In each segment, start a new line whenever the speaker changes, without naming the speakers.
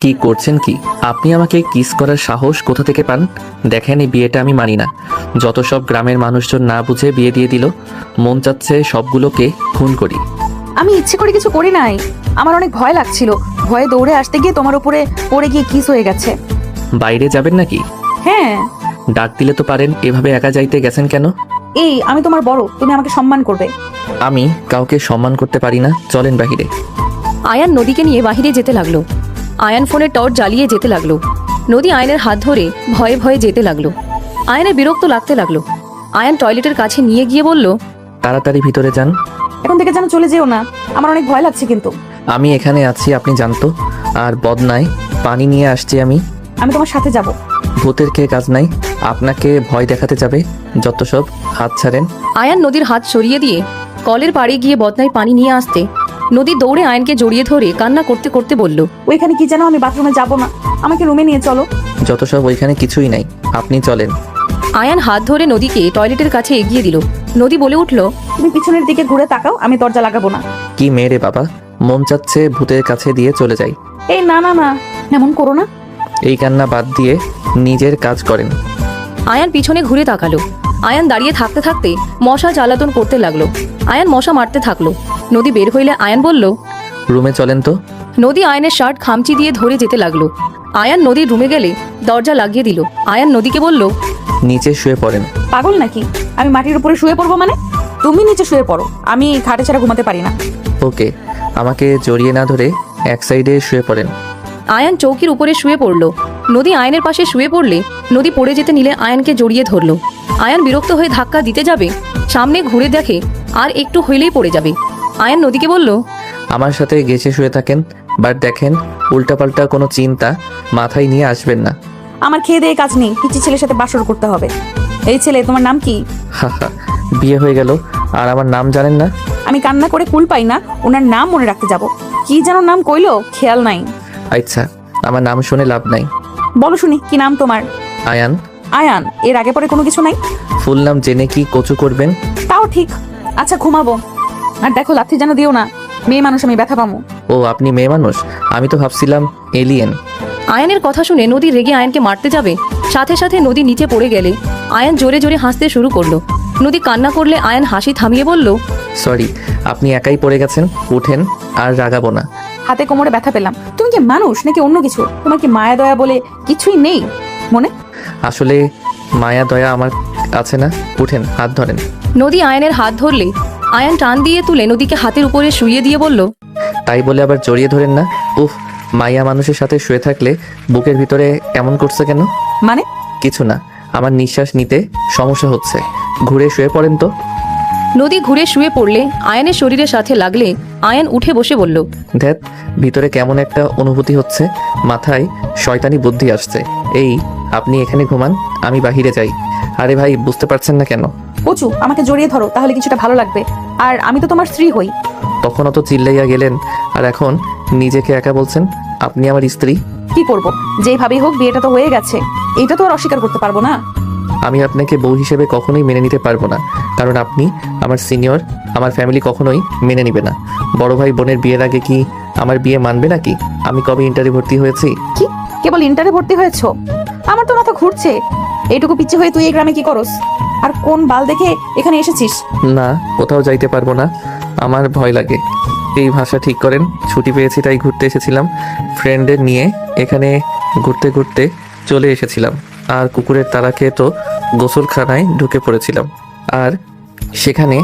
কি করছেন কি? আপনি আমাকে কিস করার সাহস কোথা থেকে পান? দেখেন, এই বিয়েটা আমি মানি না। যত সব গ্রামের মানুষজন না বুঝে বিয়ে দিয়ে দিল, মন চাচ্ছে সবগুলোকে খুন করি।
আমি ইচ্ছে করে কিছু করি নাই, আমার অনেক ভয় লাগছিল। ভয়ে দৌড়ে আসতে গিয়ে তোমার উপরে পড়ে গিয়ে কিস হয়ে গেছে।
বাইরে যাবেন নাকি?
হ্যাঁ।
ডাক দিলে তো পারেন, এভাবে একা যাইতে গেছেন কেন?
এই আমি তোমার বড়, তুমি আমাকে সম্মান করবে।
আমি কাউকে সম্মান করতে পারি না, চলেন বাহিরে।
আয়ান নদীকে নিয়ে বাহিরে যেতে লাগলো। আয়ান ফোনের টর্চ জ্বালিয়ে যেতে লাগলো। নদী আয়নের হাত ধরে ভয়ে ভয়ে যেতে লাগলো। আয়নের বিরক্ত লাগতে লাগলো। আয়ান টয়লেটের কাছে নিয়ে গিয়ে বলল,
তাড়াতাড়ি ভিতরে যান।
এখন থেকে যেন চলে যেও না, আমার অনেক ভয় লাগছে। কিন্তু
আমি এখানে আছি, আপনি জানতো। আর বদনায় পানি নিয়ে আসছি আমি।
আমি তোমার সাথে যাব।
ভূতের খেয়ে কাজ নাই, আপনাকে ভয় দেখাতে যাবে যত সব। হাত ছাড়েন।
আয়ান নদীর হাত সরিয়ে দিয়ে কলের পাড়ে গিয়ে বদনায় পানি নিয়ে আসতে নদী দৌড়ে আয়নকে জড়িয়ে ধরে কান্না করতে করতে বলল,
ওইখানে কি যেন, আমি বাথরুমে যাব না, আমাকে রুমে নিয়ে চলো।
যত সব, ওইখানে কিছুই নাই, আপনি চলেন।
আয়ান হাত ধরে নদীকে টয়লেটের কাছে এগিয়ে দিল। নদী বলে উঠল,
তুমি পিছনের দিকে ঘুরে তাকাও, আমি দরজা লাগাবো না।
কি মেয়ে রে বাবা, মন চাচ্ছে ভূতের কাছে দিয়ে চলে যাই।
এই না না না, এমন করো না।
এই কান্না বাদ দিয়ে নিজের কাজ করেন।
আয়ান পিছনে ঘুরে তাকালো। আয়ান দাঁড়িয়ে থাকতে থাকতে মশা জ্বালাতন করতে লাগলো। আয়ান মশা মারতে থাকলো। নদী বের হইলে আয়ান বলল,
রুমে চলেন তো।
নদী আয়নের শার্ট খামচি দিয়ে ধরে যেতে লাগলো। আয়ান নদীর রুমে গেলে দরজা লাগিয়ে দিল। আয়ান নদীকে বলল,
নিচে শুয়ে পড়েন।
পাগল নাকি? আমি মাটির উপরে শুয়ে পড়বো মানে? তুমি নিচে শুয়ে পড়ো, আমি খাটে ছাড়া ঘুমাতে পারি না।
ওকে, আমাকে জড়িয়ে না ধরে এক সাইডে শুয়ে পড়েন।
আয়ান চৌকির উপরে শুয়ে পড়ল। নদী আয়নের পাশে শুয়ে পড়লে নদী পড়ে যেতে নিলে আয়ানকে জড়িয়ে ধরল। আয়ান বিরক্ত হয়ে ধাক্কা দিতে যাবে, সামনে ঘুরে দেখে আর একটু হইলেই পড়ে যাবে। আয়ান নদীকে বলল,
আমার সাথে গেছে শুয়ে থাকেন, বাট দেখেন উল্টাপাল্টা কোনো চিন্তা মাথায় নিয়ে আসবেন না।
আমার খেয়ে দিয়ে কাজ নেই, পিচি ছেলের সাথে বাসর করতে হবে। এই ছেলে, তোমার নাম কি?
হাহা, বিয়ে হয়ে গেল আর আমার নাম জানেন না?
আমি কান্না করে কুল পাই না, ওনার নাম মনে রাখতে যাব। কি যেন নাম কইলো, খেয়াল নাই।
আচ্ছা, আমার নাম শুনে লাভ নাই।
বলো শুনি, কি নাম তোমার?
আয়ান।
আয়ান, এর আগে পরে কোনো কিছু নাই?
ফুল নাম জেনে কি কচু করবেন?
তাও ঠিক। আচ্ছা, ঘুমাবো। আর দেখো, লাথি যেন দিও না, মেয়ে মানুষ, আমি ব্যথা পামু।
ও, আপনি মেয়ে মানুষ? আমি তো ভাবছিলাম এলিয়েন।
আয়ানের কথা শুনে নদী রেগে আয়ানকে মারতে যাবে, সাথে সাথে নদী নিচে পড়ে গেলে আয়ান জোরে জোরে হাসতে শুরু করলো। নদী কান্না করলে আয়ান হাসি থামিয়ে বলল,
সরি, আপনি একাই পড়ে গেছেন, উঠেন, আর রাগাবো না।
হাতে কোমরে ব্যথা পেলাম। তুমি কি মানুষ নাকি অন্য কিছু? তোমার কি মায়া দয়া বলে কিছুই নেই মনে?
আসলে মায়া দয়া আমার আছে না। উঠেন, হাত ধরেন।
নদী আয়ানের হাত ধরলে আয়ান টান দিয়ে তুলে নদীকে হাতের উপরে শুইয়ে দিয়ে বলল,
তাই বলে আবার জড়িয়ে ধরেন না। উফ, মায়া মানুষের সাথে শুয়ে থাকলে বুকের ভিতরে এমন করছে কেন?
মানে?
কিছু না, আমার নিঃশ্বাস নিতে সমস্যা হচ্ছে। ঘুরে শুয়ে পড়েন তো।
নদী ঘুরে শুয়ে পড়লে আয়ানের শরীরের সাথে লাগলে আয়ান উঠে বসে বলল,
ধ্যাত, ভিতরে কেমন একটা অনুভূতি হচ্ছে, মাথায় শয়তানি বুদ্ধি আসছে। এই, আপনি এখানে ঘুমান, আমি বাহিরে যাই। আরে ভাই, বুঝতে পারছেন না কেন?
কচু, আমাকে জড়িয়ে ধরো, তাহলে কিছুটা ভালো লাগবে। আর আমি তো তোমার স্ত্রী হই।
তখন অত চিল্লাইয়া গেলেন, আর এখন নিজেকে একা বলছেন আপনি আমার স্ত্রী।
কি করব, যেইভাবেই হোক বিয়েটা তো হয়ে গেছে, এটা তো আর অস্বীকার করতে পারবো না।
আমি আপনাকে বউ হিসেবে কখনোই মেনে নিতে পারবো না, কারণ আপনি আমার সিনিয়র। আমার ফ্যামিলি কখনোই মেনে নিবে না। বড় ভাই বোনের বিয়ের আগে কি আমার বিয়ে মানবে নাকি? আমি কবে ইন্টারে ভর্তি হয়েছি?
কি, কেবল ইন্টারে ভর্তি হয়েছো? আমার তো মাথা ঘুরছে। এইটুকু পিচ্ছে হয়ে তুই এই গ্রামে কি করস? আর কোন বাল দেখে এখানে এসেছিস?
না, কোথাও যাইতে পারবো না, আমার ভয় লাগে। এই ভাষা ঠিক করেন, ছুটি পেয়েছি তাই ঘুরতে এসেছিলাম ফ্রেন্ডের নিয়ে। এখানে ঘুরতে ঘুরতে চলে এসেছিলাম, আর কুকুরের তাড়া খেয়ে তো গোসলখানায় ঢুকে পড়েছিলাম। আর সেখানে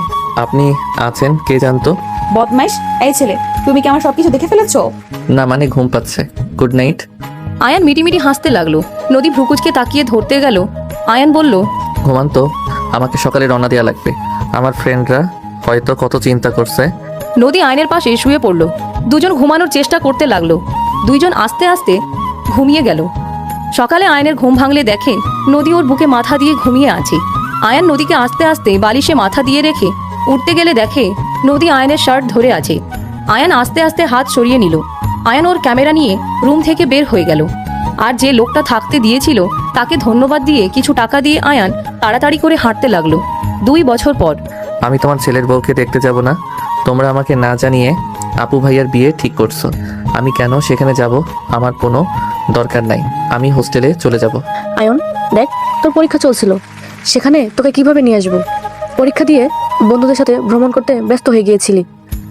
আপনি আছেন, কে জানতো?
বদমাইশ। এই ছেলে, তুমি কি আমার সবকিছু দেখে ফেলেছো?
না মানে, ঘুম পাচ্ছে। Good night.
আয়ান মিটিমিটি হাসতে লাগলো। নদী ভ্রুকুচকে তাকিয়ে ধরতে গেল। আয়ান বলল,
ঘুমান তো, আমাকে সকালে রওনা দেওয়া লাগবে। আমার ফ্রেন্ডরা হয়তো কত চিন্তা করছে।
নদী আয়নের পাশে শুয়ে পড়ল। দুজন ঘুমানোর চেষ্টা করতে লাগলো। দুইজন আস্তে আস্তে ঘুমিয়ে গেল। সকালে আয়নের ঘুম ভাঙলে দেখে নদী ওর বুকে মাথা দিয়ে ঘুমিয়ে আছে। আয়ান নদীকে আস্তে আস্তে বালিশে মাথা দিয়ে রেখে উঠতে গেলে দেখে নদী আয়নের শার্ট ধরে আছে। আয়ান আস্তে আস্তে হাত সরিয়ে নিল। আয়ান ওর ক্যামেরা নিয়ে রুম থেকে বের হয়ে গেল। আর যে লোকটা থাকতে দিয়েছিল তাকে ধন্যবাদ দিয়ে কিছু টাকা দিয়ে আয়ান তাড়াতাড়ি করে হাঁটতে লাগলো। 2 বছর পর।
আমি তোমার ছেলের বউকে দেখতে যাব না। তোমরা আমাকে না জানিয়ে আপু ভাইয়ার বিয়ে ঠিক করছো। আমি কেন সেখানে যাব? আমার কোনো দরকার নাই। আমি হোস্টেলে চলে যাব।
আয়ন দেখ, তোর পরীক্ষা চলছিল, সেখানে তোকে কিভাবে নিয়ে আসবো? পরীক্ষা দিয়ে বন্ধুদের সাথে ভ্রমণ করতে ব্যস্ত হয়ে গিয়েছিলি,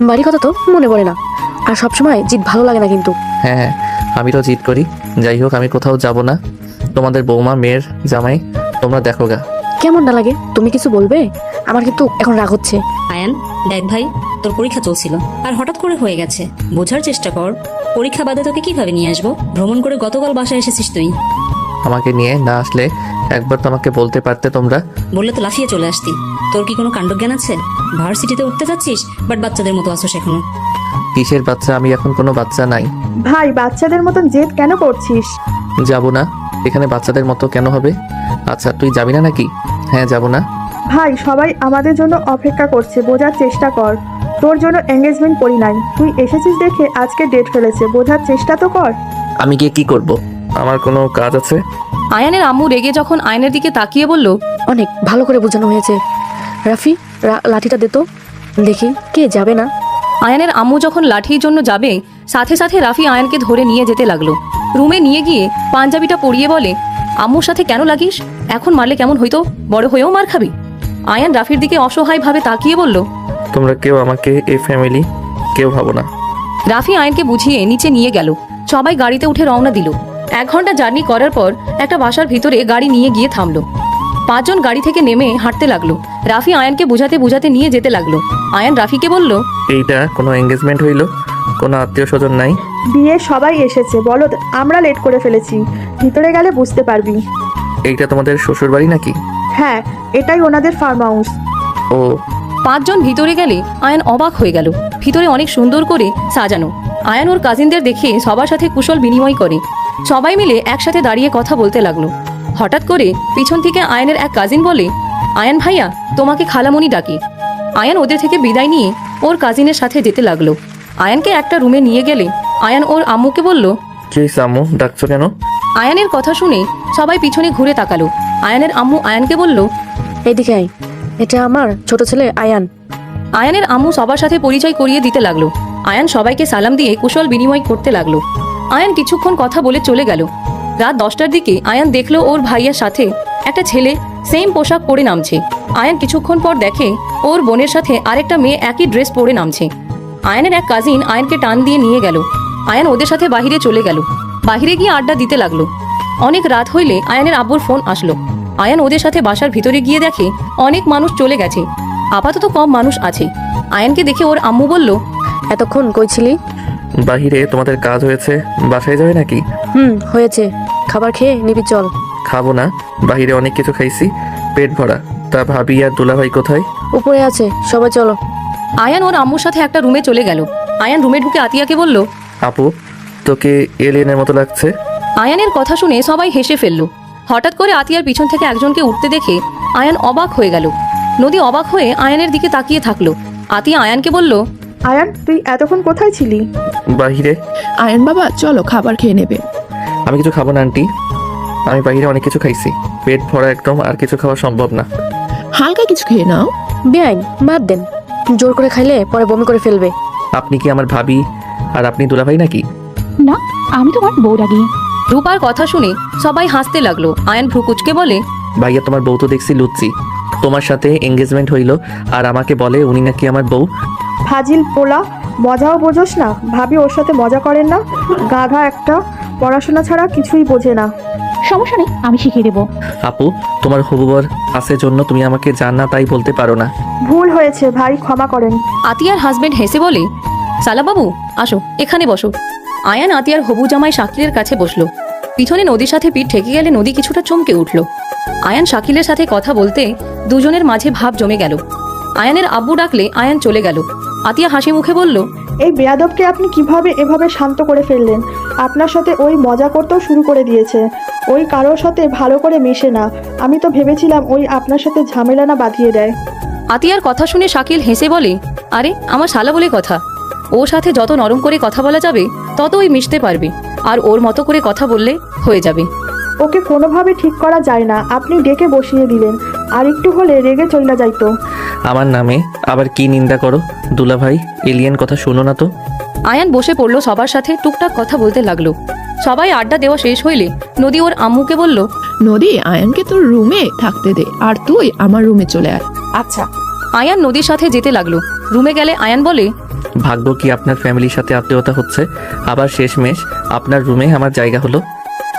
বাড়ির কথা তো মনে পড়ে না। আর সবসময় জিদ ভালো লাগে না কিন্তু।
হ্যাঁ হ্যাঁ, আমি তো জিদ করি। যাই হোক, আমি কোথাও যাব না। তোমাদের বৌমা, মেয়ের জামাই, তোমরা দেখো গা।
কেমন না লাগে? তুমি কিছু বলবে? আমার কিন্তু এখন রাগ হচ্ছে।
আয়ান, দেখ ভাই, তোর পরীক্ষা চলছিল আর হঠাৎ করে হয়ে গেছে। বোঝার চেষ্টা কর। পরীক্ষা বাদে তোকে কিভাবে নিয়ে আসবো? ভ্রমণ করে গতকাল বাসায় এসেছিস তুই।
আমাকে নিয়ে না আসলে একবার তো আমাকে বলতে পারতে তোমরা।
বললে তো লাফিয়ে চলে আসতি। তোর কি কোনো কাণ্ডজ্ঞান আছে? ভার্সিটিতে উঠতে যাচ্ছিস, বাট বাচ্চাদের মতো আসোস এখনো।
কিসের বাচ্চা? আমি এখন কোনো বাচ্চা নাই।
ভাই, বাচ্চাদের মতন জেদ কেন করছিস?
যাব না। এখানে বাচ্চাদের মতো কেন হবে? আচ্ছা, তুই যাবি না নাকি? হ্যাঁ, যাব না।
ভাই, সবাই আমাদের জন্য অপেক্ষা করছে, বোঝার চেষ্টা কর। তোর জন্য এঙ্গেজমেন্ট করি নাই, তুই এসেছিস দেখে আজকে ডেট ফেলেছে, বোঝার চেষ্টা তো কর।
আমি গিয়ে কি করব? আমার কোনো কাজ আছে?
আয়ানের আম্মু রেগে যখন আয়নের দিকে তাকিয়ে বলল,
অনেক ভালো করে বোঝানো হয়েছে। রাফি, লাঠিটা দে তো, দেখি কে যাবে না।
আয়ানের আম্মু যখন লাঠির জন্য যাবে, সাথে সাথে রাফি আয়ানকে ধরে নিয়ে যেতে লাগলো। রুমে নিয়ে গিয়ে পাঞ্জাবিটা পরিয়ে বলে, আম্মুর সাথে কেন লাগিস? এখন মারলে কেমন হইতো? বড় হয়েও মার খাবি। আয়ান রাফির দিকে অসহায়ভাবে তাকিয়ে বলল,
তোমরা কেউ আমাকে এই ফ্যামিলি কেউ ভাবো না।
রাফি আয়নকে বুঝিয়ে নিচে নিয়ে গেল। সবাই গাড়িতে উঠে রওনা দিল। 1 ঘন্টা জার্নি করার পর একটা বাসার ভিতরে গাড়ি নিয়ে গিয়ে থামলো। 5 জন গাড়ি থেকে নেমে হাঁটতে লাগলো। রাফি আয়ানকে বুঝাতে বুঝাতে নিয়ে যেতে লাগলো। আয়ান রাফিকে বলল,
এইটা কোনো এঙ্গেজমেন্ট হইল? কোনো আত্মীয় স্বজন নাই?
বিয়ে সবাই এসেছে, বলো আমরা লেট করে ফেলেছি, ভিতরে গেলে বুঝতে পারবি।
এইটা তোমাদের শ্বশুর বাড়ি নাকি?
হ্যাঁ, এটাই ওনাদের ফার্ম হাউস।
ও,
5 জন ভিতরে গেলে আয়ান অবাক হয়ে গেল। ভিতরে অনেক সুন্দর করে সাজানো। আয়ান ওর কাজিনদের দেখে সবার সাথে কুশল বিনিময় করে। সবাই মিলে একসাথে দাঁড়িয়ে কথা বলতে লাগলো। হঠাৎ করে পিছন থেকে আয়ানের এক কাজিন বলে, আয়ান ভাইয়া, তোমাকে খালামণি ডাকি। আয়ান ওদের থেকে বিদায় নিয়ে ওর কাজিনের সাথে যেতে লাগলো। আয়ানকে একটা রুমে নিয়ে গেলে আয়ান ওর আম্মুকে বলল,
কি হইছে আম্মু, ডাকছো কেন?
আয়ানের কথা শুনে সবাই পিছনে ঘুরে তাকালো। আয়ানের আম্মু আয়ানকে বলল,
এইদিকে আয়, এটা আমার ছোট ছেলে আয়ান।
আয়ানের আম্মু সবার সাথে পরিচয় করিয়ে দিতে লাগলো। আয়ান সবাইকে সালাম দিয়ে কুশল বিনিময় করতে লাগলো। আয়ান কিছুক্ষণ কথা বলে চলে গেল। রাত 10টার দিকে আয়ান দেখলো ওর ভাইয়ের সাথে একটা ছেলে সেম পোশাক পরে নামছে। আয়ান কিছুক্ষণ পর দেখে ওর বোনের সাথে আরেকটা মেয়ে একই ড্রেস পরে নামছে। আয়ানের এক কাজিন আয়ানকে টান দিয়ে নিয়ে গেল। আয়ান ওদের সাথে বাহিরে চলে গেল। বাহিরে গিয়ে আড্ডা দিতে লাগলো। অনেক রাত হইলে আয়ানের আব্বুর ফোন আসলো। আয়ান ওদের সাথে বাসার ভিতরে গিয়ে দেখে অনেক মানুষ চলে গেছে, আপাতত কম মানুষ আছে। আয়ানকে দেখে ওর আম্মু বলল,
এতক্ষণ কই ছিলি?
বাহিরে তোমাদের কাজ হয়েছে, বাসায় যাবে নাকি?
হয়েছে, খাবার খেয়ে নিবি চল।
খাবো না, বাহিরে অনেক কিছু খাইছি, পেট ভরা। তা ভাবি আর দুলাভাই কোথায়?
উপরে আছে, সবাই চলো।
আয়ান ওর আম্মুর সাথে একটা রুমে চলে গেল। আয়ান রুমে ঢুকে আতিয়াকে বলল,
আপু, তোকে এলিয়েনের মতো লাগছে।
আয়ানের কথা শুনে সবাই হেসে ফেলল। হঠাৎ করে আতিয়ার পিছন থেকে একজনকে উঠতে দেখে আয়ান অবাক হয়ে গেল। নদী অবাক হয়ে আয়ানের দিকে তাকিয়ে থাকলো। আতিয়া আয়ানকে বলল,
আয়ান, তুই এতক্ষণ কোথায় ছিলি?
বাহিরে।
আয়ন বাবা, চলো খাবার খেয়ে নেবে।
আমি কিছু খাবো না আন্টি, আমি বাহিরে অনেক কিছু খাইছি, পেট ভরা একদম, আর কিছু খাওয়া সম্ভব না।
হালকা কিছু খেয়ে নাও।
বেআইন, বাদ দেন, জোর করে খাইলে পরে বমি করে ফেলবে।
আপনি কি আমার ভাবি আর আপনি দুলাভাই নাকি?
না, আমি তোমার বউ রাগি।
রূপার কথা শুনে সবাই হাসতে লাগলো। আয়ান ভ্রুকুচকে বলে,
ভাইয়া, তোমার বউ তো দেখছি লুচ্ছি। তোমার সাথে এঙ্গেজমেন্ট হইল আর আমাকে বলে উনি নাকি আমার বউ।
ফাজিল পোলা, মজাও বোঝোস না? ভাবি ওর সাথে মজা করেন না? গাধা একটা, পড়াশোনা ছাড়া কিছুই বোঝে না।
সমস্যা নেই, আমি শিখিয়ে দেবো।
আপু, তোমার হবুবর আছে জন্য তুমি আমাকে জান না তাই বলতে পারো না।
ভুল হয়েছে ভাই, ক্ষমা করেন।
আতিয়ার হাজবেন্ড হেসে বলে, সালা বাবু, আসো এখানে বসো। আয়ান আতিয়ার হবু জামাই শাকিলের কাছে বসলো। পিছনে নদীর সাথে পিঠ ঠেকে গেলে নদী কিছুটা চমকে উঠল। আয়ান শাকিলের সাথে কথা বলতে দুজনের মাঝে ভাব জমে গেল। আয়ানের আব্বু ডাকলে আয়ান চলে গেল। আতিয়া হাসি মুখে বলল,
এই বেয়াদবকে আপনি কিভাবে এভাবে শান্ত করে ফেললেন? আপনার সাথে ওই মজা করতেও শুরু করে দিয়েছে। ওই কারোর সাথে ভালো করে মেশে না। আমি তো ভেবেছিলাম ওই আপনার সাথে ঝামেলা না বাঁধিয়ে দেয়।
আতিয়ার কথা শুনে শাকিল হেসে বলে, আরে আমার শালা বলে কথা, ওর সাথে যত নরম করে কথা বলা যাবে তত ওই মিশতে পারবে, আর ওর মতো করে কথা বললে হয়ে যাবে।
ওকে কোনোভাবে ঠিক করা যায় না, আপনি ডেকে বসিয়ে দিলেন। আর একটু হলে রেগে চইলা যাইতো।
আমার নামে আবার কি নিন্দা করো? দুলাভাই, এলিয়েন কথা শোনো না তো।
আয়ান বসে পড়লো সবার সাথে টুকটাক কথা বলতে লাগলো। সবাই আড্ডা দেওয়া শেষ হইলে নদী ওর আম্মুকে বলল,
নদী আয়ানকে তোর রুমে থাকতে দে, আর তুই আমার রুমে চলে আয়।
আচ্ছা।
আয়ান নদীর সাথে যেতে লাগলো। রুমে গেলে আয়ান বলে,
ভাগ্য কি আপনার ফ্যামিলির সাথে আত্মীয়তা হচ্ছে, আবার শেষমেশ আপনার রুমে আমার জায়গা হলো।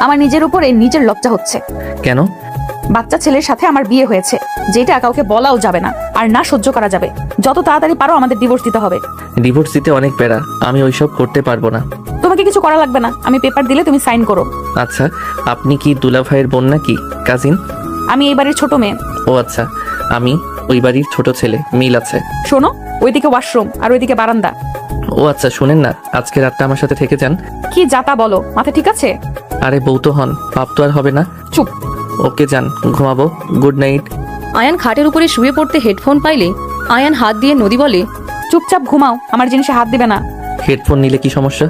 আমার নিজের উপরে নিজের লজ্জা হচ্ছে।
কেন?
বাচ্চা ছেলের সাথে আমার বিয়ে হয়েছে, যেটা কাউকে বলাও যাবে না আর না সহ্য করা যাবে। যত তাড়াতাড়ি পারো আমাদের ডিভোর্স দিতে হবে।
ডিভোর্স দিতে অনেক প্যারা, আমি ওইসব করতে পারবো না।
তোমাকে কিছু করা লাগবে না, আমি পেপার দিলে তুমি সাইন করো।
আচ্ছা, আপনি কি দুলা ভাইয়ের বোন নাকি কাজিন?
আমি এই বাড়ির ছোট মেয়ে।
ও আচ্ছা, আমি ওই বাড়ির ছোট ছেলে, মিল আছে।
শোনো, ওইদিকে ওয়াশরুম আর ওইদিকে বারান্দা।
ও আচ্ছা, শুনেন না, আজকে রাতটা আমার সাথে থেকে যান।
কি যাতা বলো, মাথা ঠিক আছে?
আরে বউ তো হন, পাপ তো আর হবে না।
চুপ।
ওকে যান, ঘুমাবো, গুড নাইট।
আয়ান খাটের উপরে শুয়ে পড়তে হেডফোন পাইলে আয়ান হাত দিয়ে নদী বলে,
চুপচাপ ঘুমাও, আমার জিনিসে হাত দিবে না।
হেডফোন নিলে কি সমস্যা?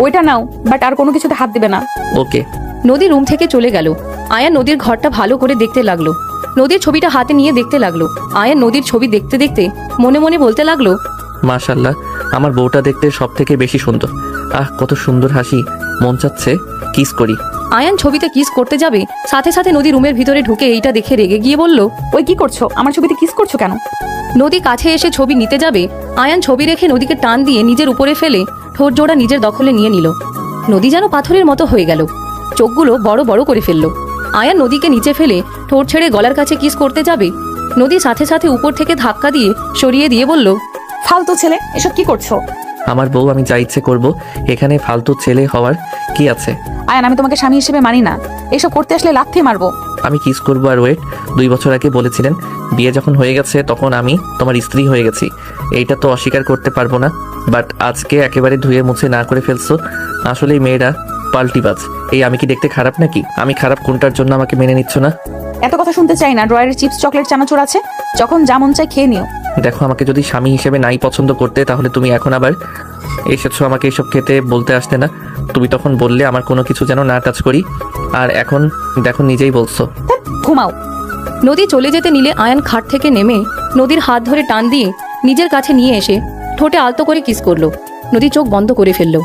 ওইটা নাও, বাট আর কোনো কিছুতে হাত দিবে না।
ওকে।
নদী রুম থেকে চলে গেল। আয়ান নদীর ঘরটা ভালো করে দেখতে লাগলো। নদীর ছবিটা হাতে নিয়ে দেখতে লাগলো। আয়ান নদীর ছবি দেখতে দেখতে মনে মনে বলতে লাগলো,
মাশাল্লাহ, আমার বউটা দেখতে সব থেকে বেশি সুন্দর। আহ, কত সুন্দর হাসি, মন চাচ্ছে কিস করি।
আয়ান ছবিতে কিস করতে যাবে, সাথে সাথে নদী রুমের ভিতরে ঢুকে এইটা দেখে রেগে গিয়ে বলল,
ওই কি করছো? আমার ছবিতে কিস করছো কেন?
নদী কাছে এসে ছবি নিতে যাবে। আয়ান ছবি রেখে নদীকে টান দিয়ে নিজের উপরে ফেলে ঠোঁট জোড়া নিজের দখলে নিয়ে নিল। নদী যেন পাথরের মতো হয়ে গেল, চোখগুলো বড় বড় করে ফেলল। আয়ান নদীকে নিচে ফেলে ঠোঁট ছেড়ে গলার কাছে কিস করতে যাবে। নদী সাথে সাথে উপর থেকে ধাক্কা দিয়ে সরিয়ে দিয়ে বলল,
ফালতু ছেলে, এসব কি করছো?
আমার বউ, আমি যা ইচ্ছে করবো, এখানে ফালতু ছেলে হওয়ার কি আছে?
আয়ান, আমি তোমাকে স্বামী হিসেবে মানি না। এসব করতে আসলে লাথি মারবো।
আমি কিস করবো আর ওয়েট? 2 বছর আগে বলেছিলেন, বিয়ে যখন হয়ে গেছে তখন আমি তোমার স্ত্রী হয়ে গেছি। এইটা তো অস্বীকার করতে পারবো না, বাট আজকে একেবারে ধুয়ে মুছে না করে ফেলছো। আসলে মেয়েরা পাল্টিবাজ। এই আমি কি দেখতে খারাপ নাকি? আমি খারাপ কোনটার জন্য আমাকে মেনে নিচ্ছ না?
এত কথা শুনতে চাই না। ড্রয়ারের চিপস চকলেট চানাচুর আছে, যখন যা মন চাই খেয়ে নিও।
দেখো, আমাকে যদি স্বামী হিসেবে নাই পছন্দ করতে, তাহলে তুমি এখন আবার এসেছো আমাকে এসব খেতে বলতে আসতে না। তুমি তখন বললে আমার কোনো কিছু যেন না টাচ করি, আর এখন দেখো নিজেই বলছো।
ঘুমাও।
নদী চলে যেতে নিলে আয়ান খাট থেকে নেমে নদীর হাত ধরে টান দিয়ে নিজের কাছে নিয়ে এসে ঠোঁটে আলতো করে কিস করলো। নদী চোখ বন্ধ করে ফেললো।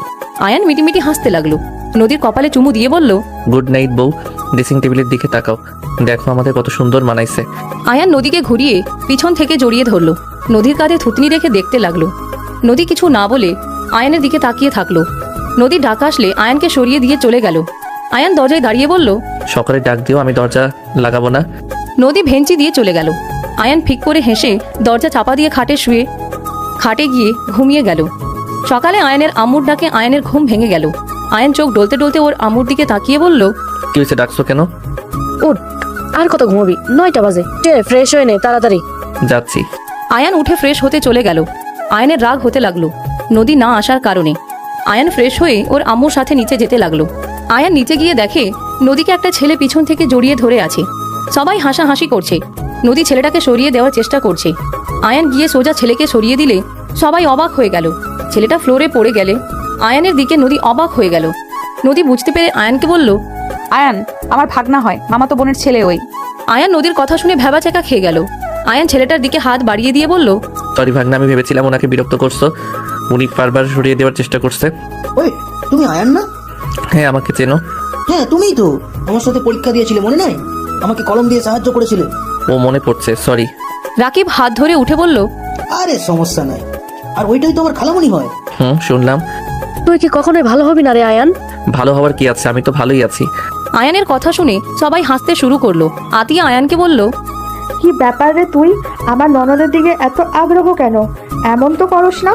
আয়ান মিটিমিটি হাসতে লাগলো। নদীর কপালে চুমু দিয়ে বলল,
গুড নাইট বউ, ড্রেসিং টেবিলের দিকে তাকাও, দেখো আমাদের কত সুন্দর মানাইছে।
আয়ান নদীকে ঘুরিয়ে পিছন থেকে জড়িয়ে ধরলো। নদীর কাঁধে থুতনি রেখে দেখতে লাগলো। নদী কিছু না বলে আয়ানের দিকে তাকিয়ে থাকলো। নদী ডাক আসলে আয়ানকে সরিয়ে দিয়ে চলে গেল। আয়ান দরজায় দাঁড়িয়ে বলল,
সকালে ডাক দিও, আমি দরজা লাগাবো না।
নদী ভেঞ্চি দিয়ে চলে গেল। আয়ান ফিক করে হেসে দরজা চাপা দিয়ে খাটে গিয়ে ঘুমিয়ে গেল। সকালে আয়ানের আম্মুর ডাকে আয়ানের ঘুম ভেঙে গেল। আয়ান চোখ ডলতে ডলতে ওর আম্মুর দিকে তাকিয়ে বলল,
কি হয়েছে, ডাকছো কেন?
উঠ, আর কত ঘুমাবি? 9টা বাজে। ফ্রেশ হয়ে নে তাড়াতাড়ি।
যাচ্ছি।
আয়ান উঠে ফ্রেশ হতে চলে গেল। আয়ানের রাগ হতে লাগলো নদী না আসার কারণে। আয়ান ফ্রেশ হয়ে ওর আম্মুর সাথে নিচে যেতে লাগলো। আয়ান নিচে গিয়ে দেখে নদীকে একটা ছেলে পিছন থেকে জড়িয়ে ধরে আছে। সবাই হাসাহাসি করছে। নদী ছেলেটাকে সরিয়ে দেওয়ার চেষ্টা করছে। আয়ান গিয়ে সোজা ছেলেকে সরিয়ে দিলে সবাই অবাক হয়ে গেল। ছেলেটা ফ্লোরে পড়ে গেলে আয়ানের দিকে নদী অবাক হয়ে গেল। নদী বুঝতে পেরে আয়ানকে বলল,
আয়ান আমার ভাগনা হয়, মামাতো বোনের ছেলে ওই।
আয়ান নদীর কথা শুনে ভ্যাবাচেকা খেয়ে গেল। আয়ান ছেলেটার দিকে হাত বাড়িয়ে দিয়ে বলল,
সরি ভাগনা, আমি ভেবেছিলাম ওনাকে বিরক্ত করছো। উনি বারবার সরিয়ে দেওয়ার চেষ্টা করছে।
ওই, তুমি আয়ান না?
হ্যাঁ, আমাকে চেনো?
হ্যাঁ, তুমিই তো আমার সাথে পরীক্ষা দিয়েছিলে, মনে নাই? আমাকে কলম দিয়ে সাহায্য করেছিলে।
ও মনে পড়ছে, সরি।
রাকিব হাত ধরে উঠে বলল,
আরে সমস্যা নাই। আর ওইটাই তো আমার খালামণি হয়।
শুনলাম।
তুই কি কখনোই ভালো হবি না রে আয়ান?
ভালো হওয়ার কি আছে, আমি তো ভালোই আছি।
আয়ানের কথা শুনে সবাই হাসতে শুরু করলো। আতিয়া আয়ানকে বলল,
কি ব্যাপার রে তুই? আমার ননদের দিকে এত আগ্রহ কেন? এমন তো করস না।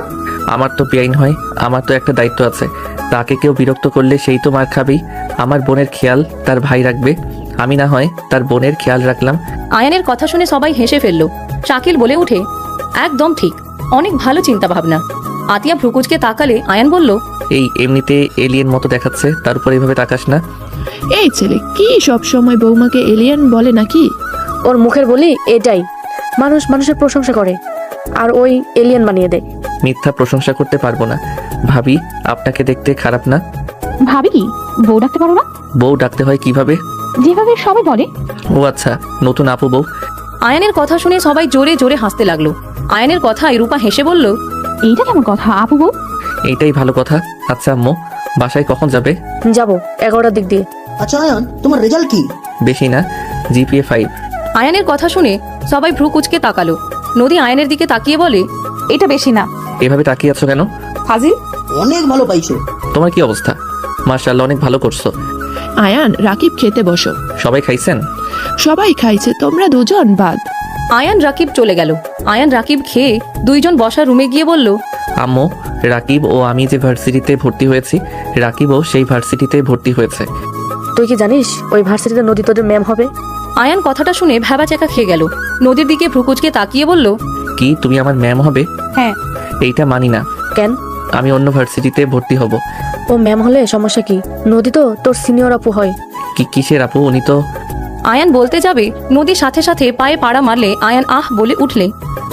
আমার তো বেআইন হয়, আমার তো একটা দায়িত্ব আছে। তাকে কেউ বিরক্ত করলে সেই তো মার খাবেই। আমার বোনের খেয়াল তার ভাই রাখবে, আমি না হয় তার বোনের খেয়াল রাখলাম।
আয়ানের কথা শুনে সবাই হেসে ফেলল। শাকিল বলে উঠে, একদম ঠিক, অনেক ভালো চিন্তা ভাবনা। আতিয়া ভ্রুকুচকে তাকালে আয়ান বলল,
এই এমনিতে এলিয়েন মতো দেখাচ্ছে, তার উপর এইভাবে তাকাস না।
এই ছেলে কি সব সময় বৌমাকে এলিয়েন বলে নাকি?
ওর মুখের বলি এটাই, মানুষ মানুষের প্রশংসা করে আর ওই এলিয়েন বানিয়ে দেয়।
মিথ্যা প্রশংসা করতে পারবো না। ভাবি, আপনাকে দেখতে খারাপ না।
ভাবি কি বউ ডাকতে পারো না?
বউ ডাকতে হয় কিভাবে?
যেভাবে সবাই বলে।
ও আচ্ছা, নতুন আপু বউ।
আয়ানের কথা শুনে সবাই জোরে জোরে হাসতে লাগলো। আয়ানের কথায় রূপা হেসে বলল,
এইটা কেমন কথা আপু বউ?
এইটাই ভালো কথা। আচ্ছা আম্মু, বাসায় কখন যাবে?
যাবো 11টার দিক দিয়ে।
আচ্ছা আয়ান, তোমার রেজাল্ট কি?
বেশি না, জিপিএ 5।
আয়ানের কথা শুনে সবাই ভ্রু কুচকে তাকালো। নদী আয়ানের দিকে তাকিয়ে বলে,
এটা বেশি না।
এভাবে তাকিয়ে আছো কেন?
ফাজিল।
অনেক ভালো পাইছো।
তোমার কি অবস্থা? মার্শাল্লাহ, অনেক ভালো করছো।
আয়ান, রাকিব খেতে বসো।
সবাই খাইছেন?
সবাই খাইছে, তোমরা দুজন বাদ।
আয়ান রাকিব চলে গেল। আয়ান রাকিব খেয়ে দুইজন বসার রুমে গিয়ে বলল,
আম্মু, রাকিব ও আমি যে ভার্সিটিতে ভর্তি হয়েছি, রাকিবও সেই ভার্সিটিতে ভর্তি হয়েছে।
তুই কি জানিস ওই ভার্সিটিতে নদী তোদের ম্যাম হবে?
আয়ান কথাটা শুনে ভ্যাবাচ্যাকা খেয়ে গেল। নদীর দিকে ভ্রুকুচকে তাকিয়ে বলল,
কি তুমি আমার ম্যাম হবে?
হ্যাঁ।
এইটা মানি না।
কেন?
আমি অন্য ভার্সিটিতে ভর্তি হব।
ও ম্যাম হলে সমস্যা কি? নদী তো তোর সিনিয়র আপু হয়।
কিসের আপু? উনি তো।
আয়ান বলতে যাবে, নদীর সাথে সাথে পায়ে পাড়া মারলে আয়ান আহ বলে উঠলে।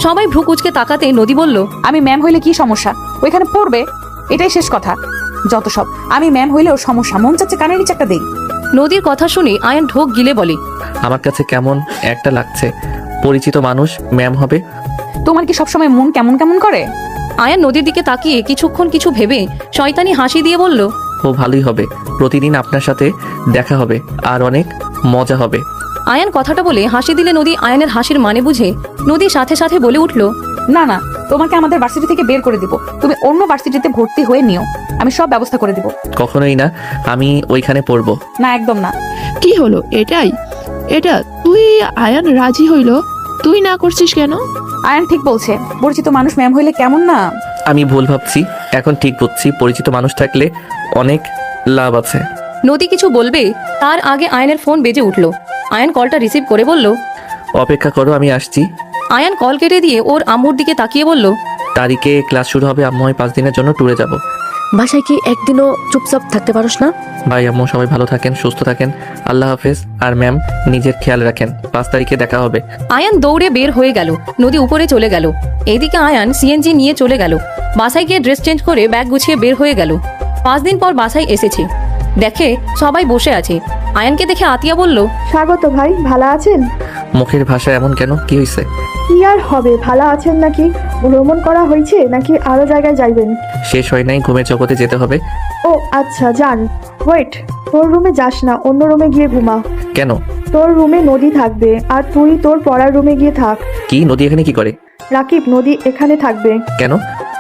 সবাই ভ্রুকুচকে তাকাতে নদী বলল,
আমি ম্যাম হইলে কি সমস্যা? ওইখানে পড়বে, এটাই শেষ কথা। যত সব, আমি ম্যাম হইলেও সমস্যা, মন চাচ্ছে কানের নিচে একটা দেই।
নদীর কথা শুনে আয়ান ঢোক গিলে বলে,
আমার কাছে কেমন একটা লাগছে, পরিচিত মানুষ ম্যাম হবে।
তোমার কি সবসময় মন কেমন কেমন করে?
আয়ান নদীর দিকে তাকিয়ে কিছুক্ষণ কিছু ভেবে শয়তানি হাসি দিয়ে বলল,
ও ভালোই হবে, প্রতিদিন আপনার সাথে দেখা হবে আর অনেক মজা হবে।
আয়ান কথাটা বলে হাসি দিলে নদী আয়ানের হাসির মানে বুঝে নদীর সাথে সাথে বলে উঠল,
না না, তোমাকে আমাদের ভার্সিটি থেকে বের করে দিব। তুমি অন্য ভার্সিটিতে ভর্তি হয়ে নিও, আমি সব ব্যবস্থা করে দিব।
কখনোই না, আমি ওইখানে পড়বো।
না, একদম না।
কি হলো? এটা তুই আয়ান রাজি হইল, তুই না করছিস কেন?
আয়ান ঠিক বলছে, পরিচিত মানুষ ম্যাম হইলে কেমন না।
আমি ভুল ভাবছি, এখন ঠিক বুঝছি, পরিচিত মানুষ থাকলে অনেক লাভ আছে।
নদী কিছু বলবে তার আগে আয়ানের ফোন বেজে উঠল। আয়ান কলটা রিসিভ করে বলল,
অপেক্ষা করো, আমি আসছি।
আয়ান কল কেটে দিয়ে ওর আম্মুর দিকে তাকিয়ে বলল,
তারিখে ক্লাস শুরু হবে, আম্মু আমি 5 দিনের জন্য ট্যুরে যাব।
বাসায় কি একদিনও চুপচাপ থাকতে পারোস না?
ভাই আম্মু সবাই ভালো থাকেন, সুস্থ থাকেন, আল্লাহ হাফেজ। আর ম্যাম, নিজের খেয়াল রাখেন, 5 তারিখে দেখা হবে।
আয়ান দৌড়ে বের হয়ে গেল। নদী উপরে চলে গেল। এইদিকে আয়ান সিএনজি নিয়ে চলে গেল। বাসায় গিয়ে ড্রেস চেঞ্জ করে ব্যাগ গুছিয়ে বের হয়ে গেল। 5 দিন পর বাসায় এসেছে, দেখে সবাই বসে আছে। আয়ানকে দেখে আতিয়া বলল,
স্বাগত ভাই, ভালো আছেন?
মুখের ভাষা এমন কেন, কি হয়েছে?
কি আর হবে, ভালো আছেন নাকি? ভ্রমণ করা হয়েছে নাকি আরো জায়গায় যাইবেন?
শেষ হয় নাই, ঘুমের জগতে যেতে হবে।
ও আচ্ছা, যান। ওয়েট, তোর রুমে যাস না, অন্য রুমে গিয়ে ঘুমা।
কেন?
তোর রুমে নদী থাকবে আর তুই তোর পড়ার রুমে গিয়ে থাক।
কি, নদী এখানে কি করে?
রাকিব, নদী এখানে থাকবে।
কেন?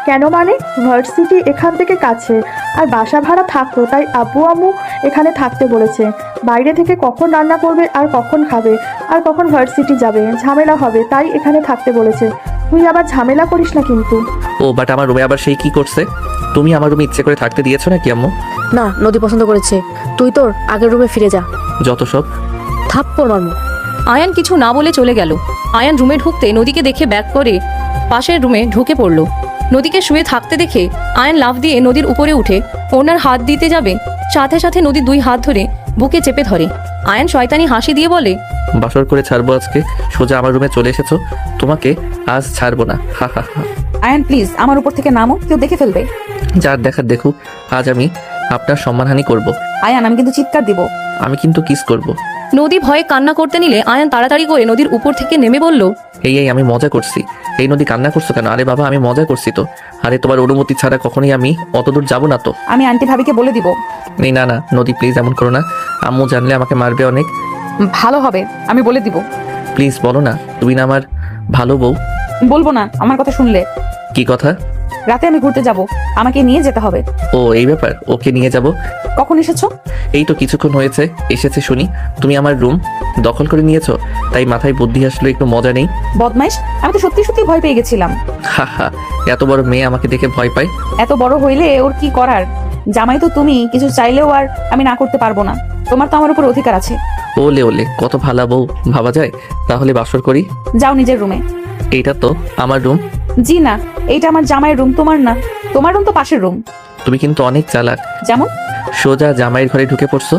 কেন মানে, ভার্সিটি এখান থেকে কাছে আর বাসা ভাড়া থাকতো, তাই আব্বু আম্মু এখানে থাকতে বলেছে। বাইরে থেকে কখন রান্না করবে আর কখন খাবে আর কখন ভার্সিটি যাবে, ঝামেলা হবে, তাই এখানে থাকতে বলেছে। তুই আবার ঝামেলা করিস না কিন্তু।
ও বাট আমার রুমে আবার সেই কি করছে? তুমি আমার রুমে ইচ্ছে করে থাকতে দিয়েছো নাকি আম্মু?
না, নদী পছন্দ করেছে, তুই তোর আগের রুমে ফিরে যা।
যত সব।
থাপ্পড় মারমু।
আয়ান কিছু না বলে চলে গেল। আয়ান রুমে ঢুকতে নদীকে দেখে ব্যাক করে পাশের রুমে ঢুকে পড়ল। নদীকে শুয়ে থাকতে দেখে আয়ান লাফ দিয়ে নদীর উপরে উঠে ওনার হাত দিতে যাবে, সাথে সাথে নদী 2 হাত ধরে বুকে চেপে ধরে। আয়ান শয়তানি হাসি দিয়ে বলে,
বাসর করে ছাড়বো আজকে, সোজা আমার রুমে চলে এসেছো, তোমাকে আজ ছাড়বো না, হা হা হা।
আয়ান প্লিজ আমার উপর থেকে নামো, কেউ দেখে ফেলবে।
যার দেখার দেখুক, আজ আমি আপনার সম্মানহানি করব।
আয়ান, আমি কিন্তু চিৎকার দিব।
আমি কিন্তু কিস করব।
নদী ভয়ে কান্না করতে নিলে আয়ান তাড়াতাড়ি করে নদীর উপর থেকে নেমে বলল,
এই আমি মজা করছি। এই নদী কান্না করছো কেন? আরে বাবা, আমি মজা করছি তো। আরে তোমার অনুমতি ছাড়া কখনোই আমি অতদূর যাব না তো।
আমি আন্টি ভাবিকে বলে দিব।
নেই, না না নদী প্লিজ, এমন করো না। আম্মু জানলে আমাকে মারবে অনেক।
ভালো হবে, আমি বলে দিব।
প্লিজ বলো না, তুমি না আমার ভালো বউ।
বলবো না আমার কথা শুনলে।
কি কথা?
রাতে আমি ঘুরতে যাব, আমাকে নিয়ে যেতে হবে।
ও এই ব্যাপার, ওকে নিয়ে যাব।
কখন এসেছো?
এই তো কিছুক্ষণ হয়েছে এসেছে শুনি। তুমি আমার রুম দখল করে নিয়েছো, তাই মাথায় বুদ্ধি আসলো, একটু মজা নেই।
বদমাইশ, আমি তো সত্যি সত্যি ভয় পেয়ে গেছিলাম।
হা হা, এত বড় মেয়ে আমাকে দেখে ভয় পায়।
এত বড় হইলে ওর কি করার? জামাই তো তুমি, কিছু চাইলেও আর আমি না করতে পারবো না। তোমার তো আমার উপর অধিকার আছে।
ওলে ওলে, কত ভালা বউ ভাবা যায়। তাহলে বাসর করি।
যাও নিজের রুমে।
এইটা তো আমার রুম।
জি না, এইটা আমার জামাইয়ের রুম, তোমার না। তোমার রুম তো পাশের রুম।
তুমি কিন্তু অনেক চালাক।
যেমন?
সোজা জামাইয়ের ঘরে ঢুকে পড়ছো।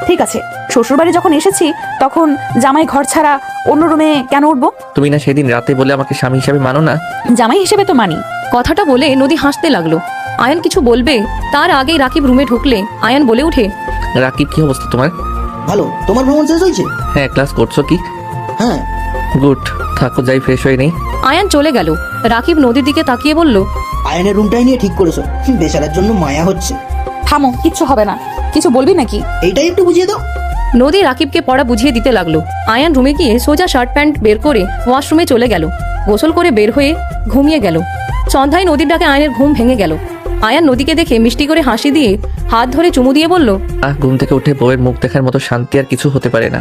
ঠিক আছে, শ্বশুরবাড়ি যখন এসেছি তখন জামাই ঘর ছাড়া অন্য রুমে কেন উঠবো?
তুমি না সেদিন রাতে বলে আমাকে স্বামী হিসাবে মানো না?
জামাই হিসেবে তো মানি।
কথাটা বলে নদী হাসতে লাগলো। আয়ান কিছু বলবে তার আগেই রাকিব রুমে ঢুকলে আয়ান বলে উঠে,
রাকিব কি অবস্থা তোমার?
ভালো, তোমার ভ্রমণ শেষ হয়েছে?
হ্যাঁ, ক্লাস করছো কি?
হ্যাঁ।
গুড, থাকো, যাই ফ্রেশ হয়ে নেই।
আয়ান চলে গেল। রাকিব নদীর দিকে তাকিয়ে বলল,
আয়নের রুমটাই নিয়ে ঠিক করেছো। বেচারার জন্য মায়া হচ্ছে।
থামো, কিচ্ছু হবে না। কিছু বলবি নাকি?
এইটাই একটু বুঝিয়ে দাও।
নদী রাকিবকে পড়া বুঝিয়ে দিতে লাগলো। আয়ান রুমে গিয়ে সোজা শার্ট প্যান্ট বের করে ওয়াশরুমে চলে গেল। গোসল করে বের হয়ে ঘুমিয়ে গেল। সন্ধ্যায় নদীর ডাকে আয়নের ঘুম ভেঙে গেল। আয়ান নদীকে দেখে মিষ্টি করে হাসি দিয়ে হাত ধরে চুমু দিয়ে বলল,
ঘুম থেকে উঠে বউয়ের মুখ দেখার মতো শান্তি আর কিছু হতে পারে না।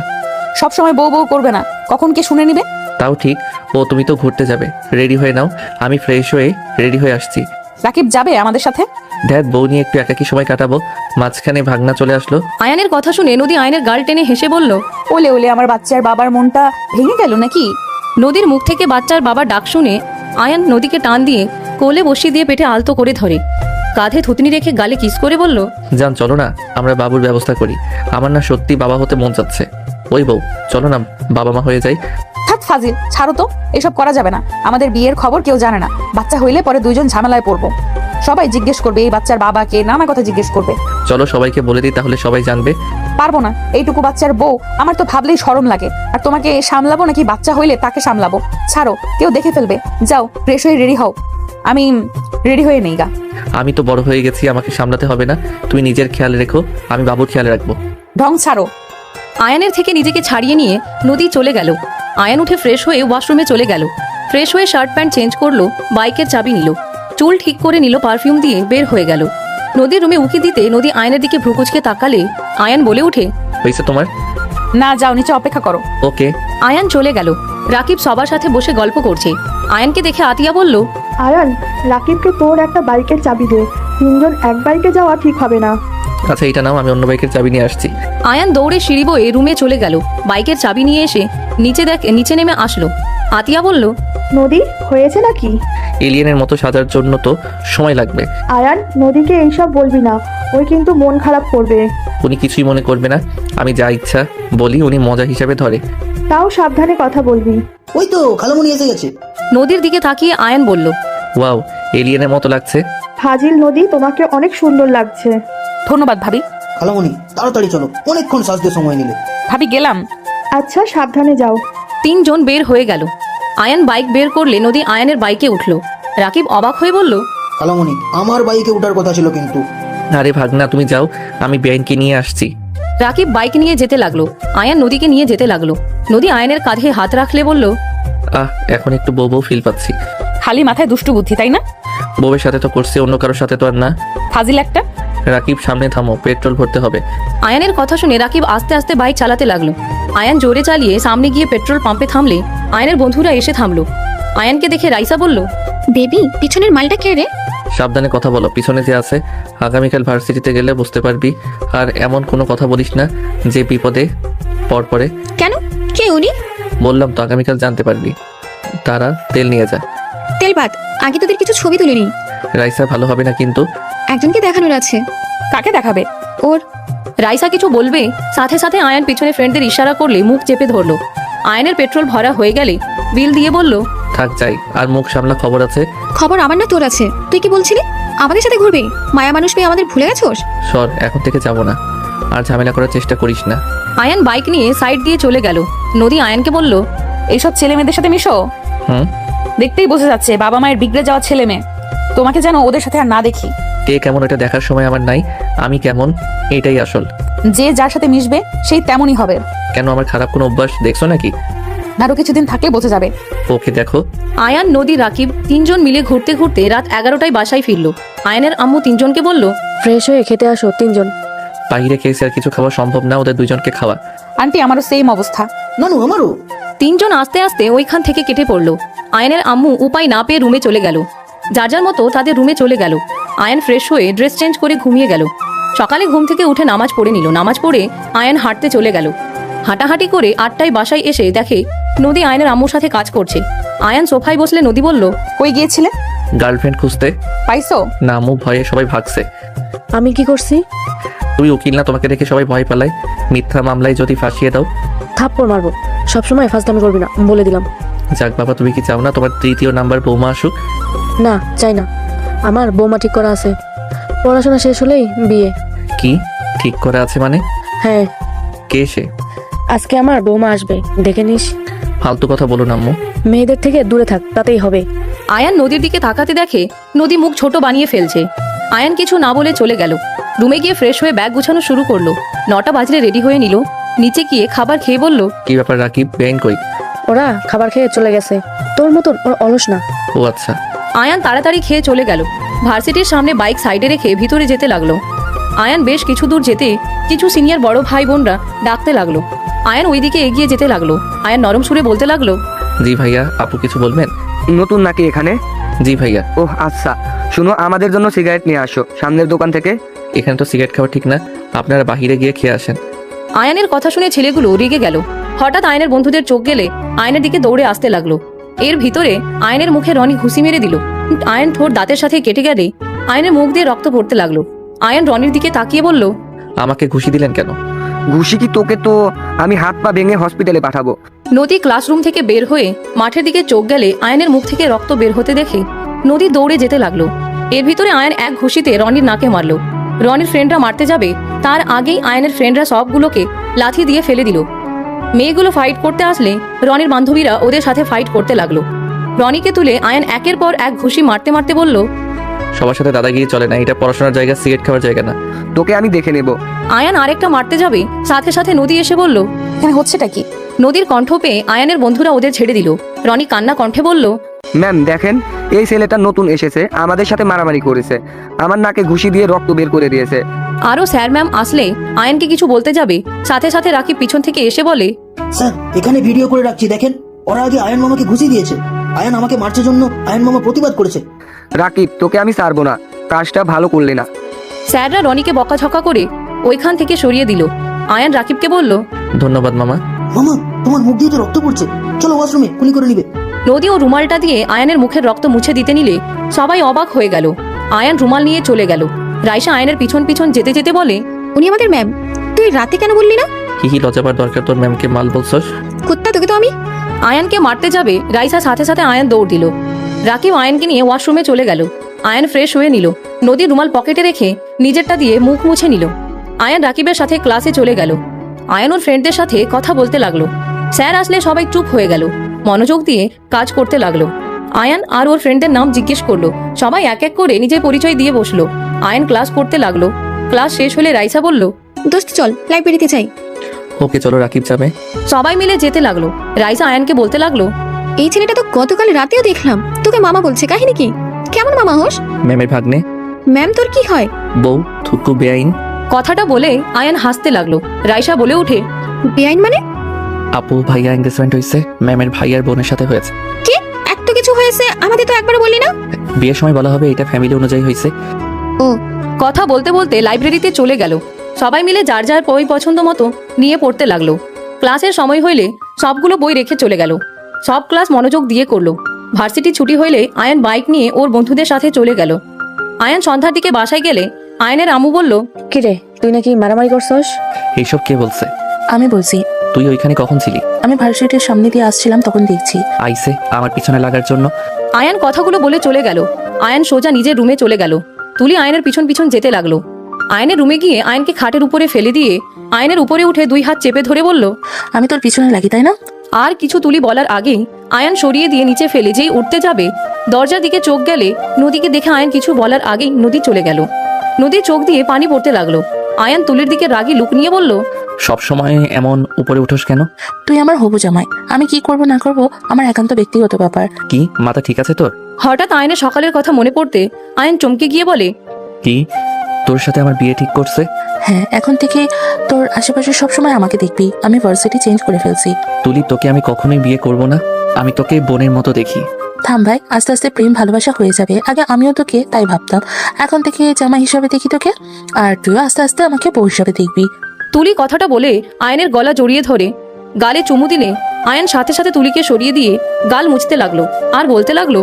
সব সময় বউ বউ করবে না, কখন কে শুনে নিবে?
তাও ঠিক। ও তুমি তো ঘুরতে যাবে, রেডি হয়ে নাও। আমি ফ্রেশ হয়ে রেডি হয়ে আসছি।
রাকিব যাবে আমাদের সাথে?
ড্যাড, বউ নিয়ে একটু একাকী সময় কাটাবো। মাঝখানে ভাগনা চলে আসলো।
আয়ানের কথা শুনে নদী আয়নের গাল টেনে হেসে বলল,
ওলে ওলে, আমার বাচ্চার বাবার মনটা ভেঙে গেল নাকি?
নদীর মুখ থেকে বাচ্চার বাবার ডাক শুনে আয়ান নদীকে টান দিয়ে কোলে বসিয়ে দিয়ে পেটে আলতো করে ধরে কাঁধে থুতনি রেখে গালে কিস করে বলল,
যান, চলো না আমরা বাবুর ব্যবস্থা করি। আমার না সত্যি বাবা হতে মন চাচ্ছে। ওই বউ, চলো না বাবা মা হয়ে যাই।
থাক ফাজিল, ছাড়ো তো, এসব করা যাবে না। আমাদের বিয়ের খবর কেউ জানে না। বাচ্চা হইলে পরে দুইজন ঝামেলায় পড়বো। সবাই জিজ্ঞেস করবে এই বাচ্চার বাবাকে, নানা কথা জিজ্ঞেস করবে।
চলো সবাইকে বলে দিই, তাহলে সবাই জানবে।
পারবো না, এইটুকু বাচ্চার বউ আমার তো ভাবলেই শরম লাগে। আর তোমাকে সামলাবো নাকি বাচ্চা হইলে তাকে সামলাবো? ছাড়ো, কেউ দেখে ফেলবে। যাও ফ্রেশ হয়ে রেডি হও। আমি রেডি হয়ে নেই গা।
আমি তো বড় হয়ে গেছি, আমাকে সামলাতে হবে না। তুমি নিজের খেয়াল রেখো, আমি বাবুর খেয়াল রাখবো।
ঢং ছাড়ো।
আয়ানের থেকে নিজেকে ছাড়িয়ে নিয়ে নদী চলে গেল। আয়ান উঠে ফ্রেশ হয়ে ওয়াশরুমে চলে গেল। ফ্রেশ হয়ে শার্ট প্যান্ট চেঞ্জ করলো, বাইকের চাবি নিল, চুল ঠিক করে নিল, পারফিউম দিয়ে বের হয়ে গেল। নদীর রুমে উকি দিতে নদী আয়নের দিকে ভ্রুকুচকে তাকালে আয়ান বলে উঠে,
হয়েছে তোমার?
না, যাও নিচে অপেক্ষা করো।
ওকে।
আয়ান চলে গেল। রাকিব সবার সাথে বসে গল্প করছে। আয়ানকে দেখে আতিয়া বলল,
আয়ান, রাকিবকে তোর একটা বাইকের চাবি দে। তিনজন এক বাইকে যাওয়া ঠিক হবে না।
আচ্ছা, এটা নাও, আমি অন্য বাইকের চাবি নিয়ে আসছি।
আয়ান দৌড়ে সিঁড়ি বয়ে রুমে চলে গেল। বাইকের চাবি নিয়ে এসে নিচে নেমে আসলো। আতিয়া বলল,
নদী, হয়েছে নাকি?
এলিয়েনের মতো সাজার জন্য তো সময় লাগবে।
আয়ান, নদীকে এইসব বলবি না, ওই কিন্তু মন খারাপ করবে।
উনি কিছুই মনে করবে না। আমি যা ইচ্ছা বলি উনি মজা হিসাবে ধরে।
তাও সাবধানে কথা বলবি।
ওই তো খালামণি এসে গেছে।
নদীর দিকে তাকিয়ে আয়ান বলল,
ওয়াও, এলিয়েনের মতো লাগছে।
ফাজিল নদী, তোমাকে অনেক সুন্দর লাগছে।
ধন্যবাদ ভাবি।
খালামণি তাড়াতাড়ি চলো, অনেকক্ষণ সাজতে সময় নিলে।
ভাবি গেলাম।
আচ্ছা, সাবধানে যাও।
তিনজন বের হয়ে গেল। আয়ান বাইক বের করলে নদী আয়ানের বাইকে উঠল। রাকিব অবাক হয়ে বলল,
খালামণি, আমার বাইকে ওঠার কথা ছিল কিন্তু।
আরে ভাগনা, তুমি যাও, আমি বেআইনকে নিয়ে আসছি।
রাকিব বাইক নিয়ে যেতে লাগলো। আয়ান নদীকে নিয়ে যেতে লাগলো। নদী আয়ানের কাঁধে হাত রাখলে বলল,
এখন একটু বউ বউ ফিল পাচ্ছি।
খালি মাথায় দুষ্টু বুদ্ধি, তাই না?
বউয়ের সাথে তো করছি, অন্য কারোর সাথে তো আর না।
ফাজিল একটা।
রাকিব, সামনে থামো, পেট্রোল ভরতে হবে।
আয়ানের কথা শুনে রাকিব আস্তে আস্তে বাইক চালাতে লাগলো। আয়ান জোরে চালিয়ে সামনে গিয়ে পেট্রোল পাম্পে থামলে আয়ানের বন্ধুরা এসে থামলো। আয়ানকে দেখে রাইসা বলল,
বেবি, পিছনের মালটা কে রে?
সাবধানে কথা বলো, পিছনে যে আছে। আগামীকাল ভার্সিটিতে গেলে বুঝতে পারবি। আর এমন কোনো কথা বলিস না যে বিপদে পড়ে।
কেন? কে উনি?
বললাম তো, আগামীকাল জানতে পারবি। তারা তেল নিয়ে যা।
তেল বাদ, আগে তোদের কিছু ছবি তুলে নি।
রাইসা, ভালো হবে না কিন্তু।
একজনকে দেখানোর আছে।
কাকে দেখাবে?
ওর।
রাইসা কিছু বলবে, সাথে সাথে আয়ান পিছনে ফ্রেন্ডদের ইশারা করলে মুখ চেপে ধরলো। আয়ানের পেট্রোল ভরা হয়ে গেলে বিল দিয়ে বলল,
থাক যাই, আর মুখ সামলা, খবর আছে।
খবর আমার না তোর আছে। তুই কি বলছিলি আমাদের সাথে ঘুরবি? মায়া মানুষ পেয়ে আমাদের ভুলে গেছোস?
সর, এখন থেকে যাব না। আর ঝামেলা করার চেষ্টা করিস না।
আয়ান বাইক নিয়ে সাইড দিয়ে চলে গেল। নদী আয়ানকে বলল,
এইসব ছেলে মেয়েদের সাথে মিশো। দেখতেই বোঝা যাচ্ছে বাবা মায়ের বিগড়ে যাওয়া ছেলে মেয়ে। তোমাকে যেন ওদের সাথে আর না দেখি।
কে কেমন এটা দেখার সময় আমার নাই। আমি কেমন এটাই আসল।
যে যার সাথে মিশবে সেই তেমনই হবে।
কেন, আমার খারাপ কোনো অভ্যাস দেখছো নাকি?
আরো কিছুদিন থাকলে বোঝা যাবে।
ওকে দেখো।
আয়ান, নদী, রাকিব তিনজন মিলে ঘুরতে ঘুরতে রাত 11টায় বাসায় ফিরলো। আয়ানের আম্মু তিনজনকে বলল,
ফ্রেশ হয়ে খেতে আসো তিনজন।
বাইরে খেয়েছে আর কিছু খাওয়া সম্ভব না, ওদের দুইজনকে খাওয়া।
আন্টি, আমারও সেম অবস্থা।
নানু, আমারও।
তিনজন আস্তে আস্তে ওইখান থেকে কেটে পড়লো। আয়ানের আম্মু উপায় না পেয়ে রুমে চলে গেল। যার যার মতো তাদের রুমে চলে গেল। আয়ান ফ্রেশ হয়ে ড্রেস চেঞ্জ করে ঘুমিয়ে গেল। সকালে ঘুম থেকে উঠে নামাজ পড়ে নিল। নামাজ পড়ে আয়ান হাঁটতে চলে গেল। হাঁটাহাঁটি করে 8টায় বাসায় এসে দেখে নদী আয়ানের আম্মুর সাথে কাজ করছে। আয়ান সোফায় বসলে নদী বলল,
কই গিয়েছিলে?
গার্লফ্রেন্ড খুঁজতে।
পাইছো?
না, আম্মু ভয়ে সবাই ভাগছে।
আমি কি করছি?
তুমি উকিল না, তোমাকে দেখে সবাই ভয় পালায়। মিথ্যা মামলায় যদি ফাঁসিয়ে দাও।
থাপ্পড় মারবো। সবসময় ফাজলামি করবি না, বলে দিলাম।
যাক বাবা, তুমি কি চাও না তোমার তৃতীয় নাম্বার বৌমা আসুক?
না, চাই না। আমার বৌমা ঠিক করা আছে। পড়াশোনা শেষ হলেই বিয়ে।
কি ঠিক করা আছে মানে?
হ্যাঁ,
কে সে?
আজকে আমার বৌমা আসবে, দেখে নিস।
ফালতু কথা বলো না আম্মু।
মেয়েদের থেকে দূরে থাক, তাতেই হবে।
আয়ান নদীর দিকে তাকাতে দেখে নদী মুখ ছোট বানিয়ে ফেলছে। আয়ান কিছু না বলে চলে গেল। রুমে গিয়ে ফ্রেশ হয়ে ব্যাগ গুছানো শুরু করলো। 9টা বাজলে রেডি হয়ে নিল। নিচে গিয়ে খাবার খেয়ে বলল,
কি ব্যাপার রাকিব, বেআইন কই?
ওরা খাবার খেয়ে চলে গেছে, তোর মতন ওর অলস না।
ও আচ্ছা।
আয়ান তাড়াতাড়ি খেয়ে চলে গেল। ভার্সিটির সামনে বাইক সাইডে রেখে ভিতরে যেতে লাগলো। আয়ান বেশ কিছু দূর যেতে কিছু সিনিয়র বড় ভাই বোনরা ডাকতে লাগলো। আয়ান ওইদিকে এগিয়ে যেতে লাগলো। আয়ান নরম সুরে বলতে লাগলো,
জি ভাইয়া, আপু কিছু বলবেন?
নতুন নাকি এখানে?
জি ভাইয়া।
ওহ আচ্ছা, শুনো, আমাদের জন্য সিগারেট নিয়ে আসো সামনের দোকান থেকে।
এখানে তো সিগারেট খাওয়া ঠিক না, আপনারা বাহিরে গিয়ে খেয়ে আসেন।
আয়ানের কথা শুনে ছেলেগুলো রেগে গেল। হঠাৎ আয়নের বন্ধুদের চোখ গেলে আয়নের দিকে দৌড়ে আসতে লাগলো। এর ভিতরে আয়নের মুখে রনি ঘুষি মেরে দিল। আয়ন ঠোঁট দাঁতের সাথে কেটে গেলে আয়নের মুখ দিয়ে রক্ত পড়তে লাগলো। আয়ন রনির দিকে তাকিয়ে বলল,
আমাকে ঘুষি দিলেন কেন?
ঘুষি কি তোকে? তো আমি হাত পা ভেঙে হসপিটালে পাঠাবো।
নদী ক্লাসরুম থেকে বের হয়ে মাঠের দিকে চোখ গেলে আয়নের মুখ থেকে রক্ত বের হতে দেখে নদী দৌড়ে যেতে লাগলো। এর ভিতরে আয়ন এক ঘুষিতে রনির নাকে মারলো। রনির ফ্রেন্ডরা মারতে যাবে তার আগেই আয়নের ফ্রেন্ডরা সবগুলোকে লাথি দিয়ে ফেলে দিল। মেয়েগুলো ফাইট করতে আসলে রনির বান্ধবীরা ওদের সাথে ফাইট করতে লাগলো। রনিকে তুলে আয়ন একের পর এক ঘুষি মারতে মারতে বলল,
সবার সাথে দাদাগিরি চলে না, এটা পড়াশোনার জায়গা, সিগারেট খাওয়ার জায়গা না।
তোকে আমি দেখে নেব।
আয়ান আরেকটা মারতে যাবে সাথে সাথে নদী এসে বলল,
এখানে হচ্ছেটা কি?
নদীর কণ্ঠ পেয়ে আয়ানের বন্ধুরা ওদের ছেড়ে দিল। রনি কান্না কণ্ঠে বলল,
ম্যাম দেখেন, এই ছেলেটা নতুন এসেছে, আমাদের সাথে মারামারি করেছে, আমার নাকে ঘুষি দিয়ে রক্ত বের করে দিয়েছে।
আরও স্যার ম্যাম আসলে আয়ানকে কিছু বলতে যাবে সাথে সাথে রাকিব পিছন থেকে এসে বলে,
স্যার এখানে ভিডিও করে রাখছি, দেখেন ওরা আগে আয়ন মামাকে ঘুষি দিয়েছে, আয়ন আমাকে মারছে জন্য আয়ন মামা প্রতিবাদ করেছে।
রাকিব, তোকে আমি ছাড়বো না, কাজটা ভালো করলে না।
স্যাররা রনিকে বকাঝকা করে ওইখান থেকে সরিয়ে দিল। আয়ান রাকিবকে বলল,
ধন্যবাদ মামা।
মামা তোমার মুখ দিয়ে তো রক্ত পড়ছে, চলো ওয়াশরুমে কুলি করে নিবে।
নদী ও রুমালটা দিয়ে আয়ানের মুখের রক্ত মুছে দিতে নিলে সবাই অবাক হয়ে গেল। আয়ান রুমাল নিয়ে চলে গেল। রাইসা আয়নের পিছন পিছন যেতে যেতে বলে,
উনি আমাদের ম্যাম, তুই রাতে কেন বললি না?
হিহি, লজাবার দরকার তোর ম্যামকে মাল বলছস?
কুত্তা, তোকে তো আমি।
আয়ানকে মারতে যাবে রাইসা সাথে সাথে আয়ান দৌড় দিল। রাকিব আয়ানকে নিয়ে ওয়াশরুমে চলে গেল। আয়ান ফ্রেশ হয়ে নিল। নদীর রুমাল পকেটে রেখে নিজেরটা দিয়ে মুখ মুছে নিল। আয়ান রাকিবের সাথে ক্লাসে চলে গেল। আয়ান ওর ফ্রেন্ডদের সাথে কথা বলতে লাগলো। স্যার আসলে সবাই চুপ হয়ে গেল, মনোযোগ দিয়ে কাজ করতে লাগলো। আয়ান আর ওর ফ্রেন্ডদের নাম জিজ্ঞেস করলো। সবাই এক এক করে নিজের পরিচয় দিয়ে বসলো। আয়ান ক্লাস করতে লাগলো। ক্লাস শেষ হলে রাইসা বলল,
দোস্ত চল লাইব্রেরিতে যাই।
ওকে চলো, রাকিব যাবে।
সবাই মিলে যেতে লাগলো। রাইসা আয়ানকে বলতে লাগলো,
এই ছেলেটা তো গতকাল রাতেও দেখলাম তোকে মামা বলছে, কাহিনী কি? কেমন মামা হোস?
ম্যামের ভাগ্নে।
ম্যাম তোর কি হয়?
বউ, থুকু, বেআইন।
কথাটা বলে আয়ান হাসতে লাগলো। রাইসা বলে উঠে,
বেআইন মানে?
আপু ভাইয়া এঙ্গেজমেন্ট হয়েছে, ম্যামের ভাইয়ার বোনের সাথে হয়েছে।
কি এত কিছু হয়েছে, আমাদের তো একবার বললি না?
বিয়ের সময় বলা হবে, এটা ফ্যামিলি অনুযায়ী হয়েছে।
কথা বলতে বলতে লাইব্রেরিতে চলে গেল। সবাই মিলে যার যার বই পছন্দ মতো নিয়ে পড়তে লাগলো। ক্লাসের সময় হইলে সবগুলো বই রেখে চলে গেল। সব ক্লাস মনোযোগ দিয়ে করলো। ভার্সিটি ছুটি হইলে আয়ান বাইক নিয়ে ওর বন্ধুদের সাথে চলে গেল। আয়ান সন্ধ্যার দিকে বাসায় গেলে আয়ানের আম্মু বলল,
কিরে তুই নাকি মারামারি করছস?
এইসব কে বলছে?
আমি বলছি,
তুই ওইখানে কখন ছিলি?
আমি ভার্সিটির সামনে দিয়ে আসছিলাম, তখন দেখছি
আইসে আমার পিছনে লাগার জন্য।
আয়ান কথাগুলো বলে চলে গেল। আয়ান সোজা নিজের রুমে চলে গেল। তুলি আয়নের পিছন পিছন যেতে লাগলো। আয়নের রুমে গিয়ে আয়নকে খাটের উপরে ফেলে দিয়ে আয়নের উপরে উঠে 2 হাত চেপে ধরে বলল,
আমি তোর পিছনে লাগি, তাই না?
আর কিছু তুলি বলার আগেই আয়ান সরিয়ে দিয়ে নিচে ফেলে যেই উঠতে যাবে দরজার দিকে চোখ গেলে নদীকে দেখে আয়ান কিছু বলার আগেই নদী চলে গেল। নদীর চোখ দিয়ে পানি পড়তে লাগলো। আয়ান তুলির দিকে রাগী লুক নিয়ে বলল,
সব সময় এমন উপরে উঠোস কেন?
তুই আমার হবু জামাই, আমি কি করব না করব আমার একান্ত ব্যক্তিগত ব্যাপার।
কি মাথা ঠিক আছে তোর?
হঠাৎ আয়নের সকালের কথা মনে পড়তে আয়ন চমকে গিয়ে বলে,
কি তোর সাথে আমার বিয়ে ঠিক করছে?
হ্যাঁ, এখন থেকে তোর আশেপাশে সবসময় আমাকে দেখবি। আমি ভার্সিটি চেঞ্জ করে ফেলছি।
তুলি, তোকে আমি কখনোই বিয়ে করব না। আমি তোকে বোনের মতো দেখি।
থাম ভাই, আস্তে আস্তে প্রেম ভালোবাসা হয়ে যাবে। আগে আমিও তোকে তাই ভাবতাম, এখন থেকে জামাই হিসাবে দেখি তোকে, আর তুইও আস্তে আস্তে আমাকে বউ হিসাবে দেখবি।
তুলি কথাটা বলে আয়নের গলা জড়িয়ে ধরে গালে চুমু দিলে আয়ন সাথে সাথে তুলিকে সরিয়ে দিয়ে গাল মুছতে লাগলো আর বলতে লাগলো,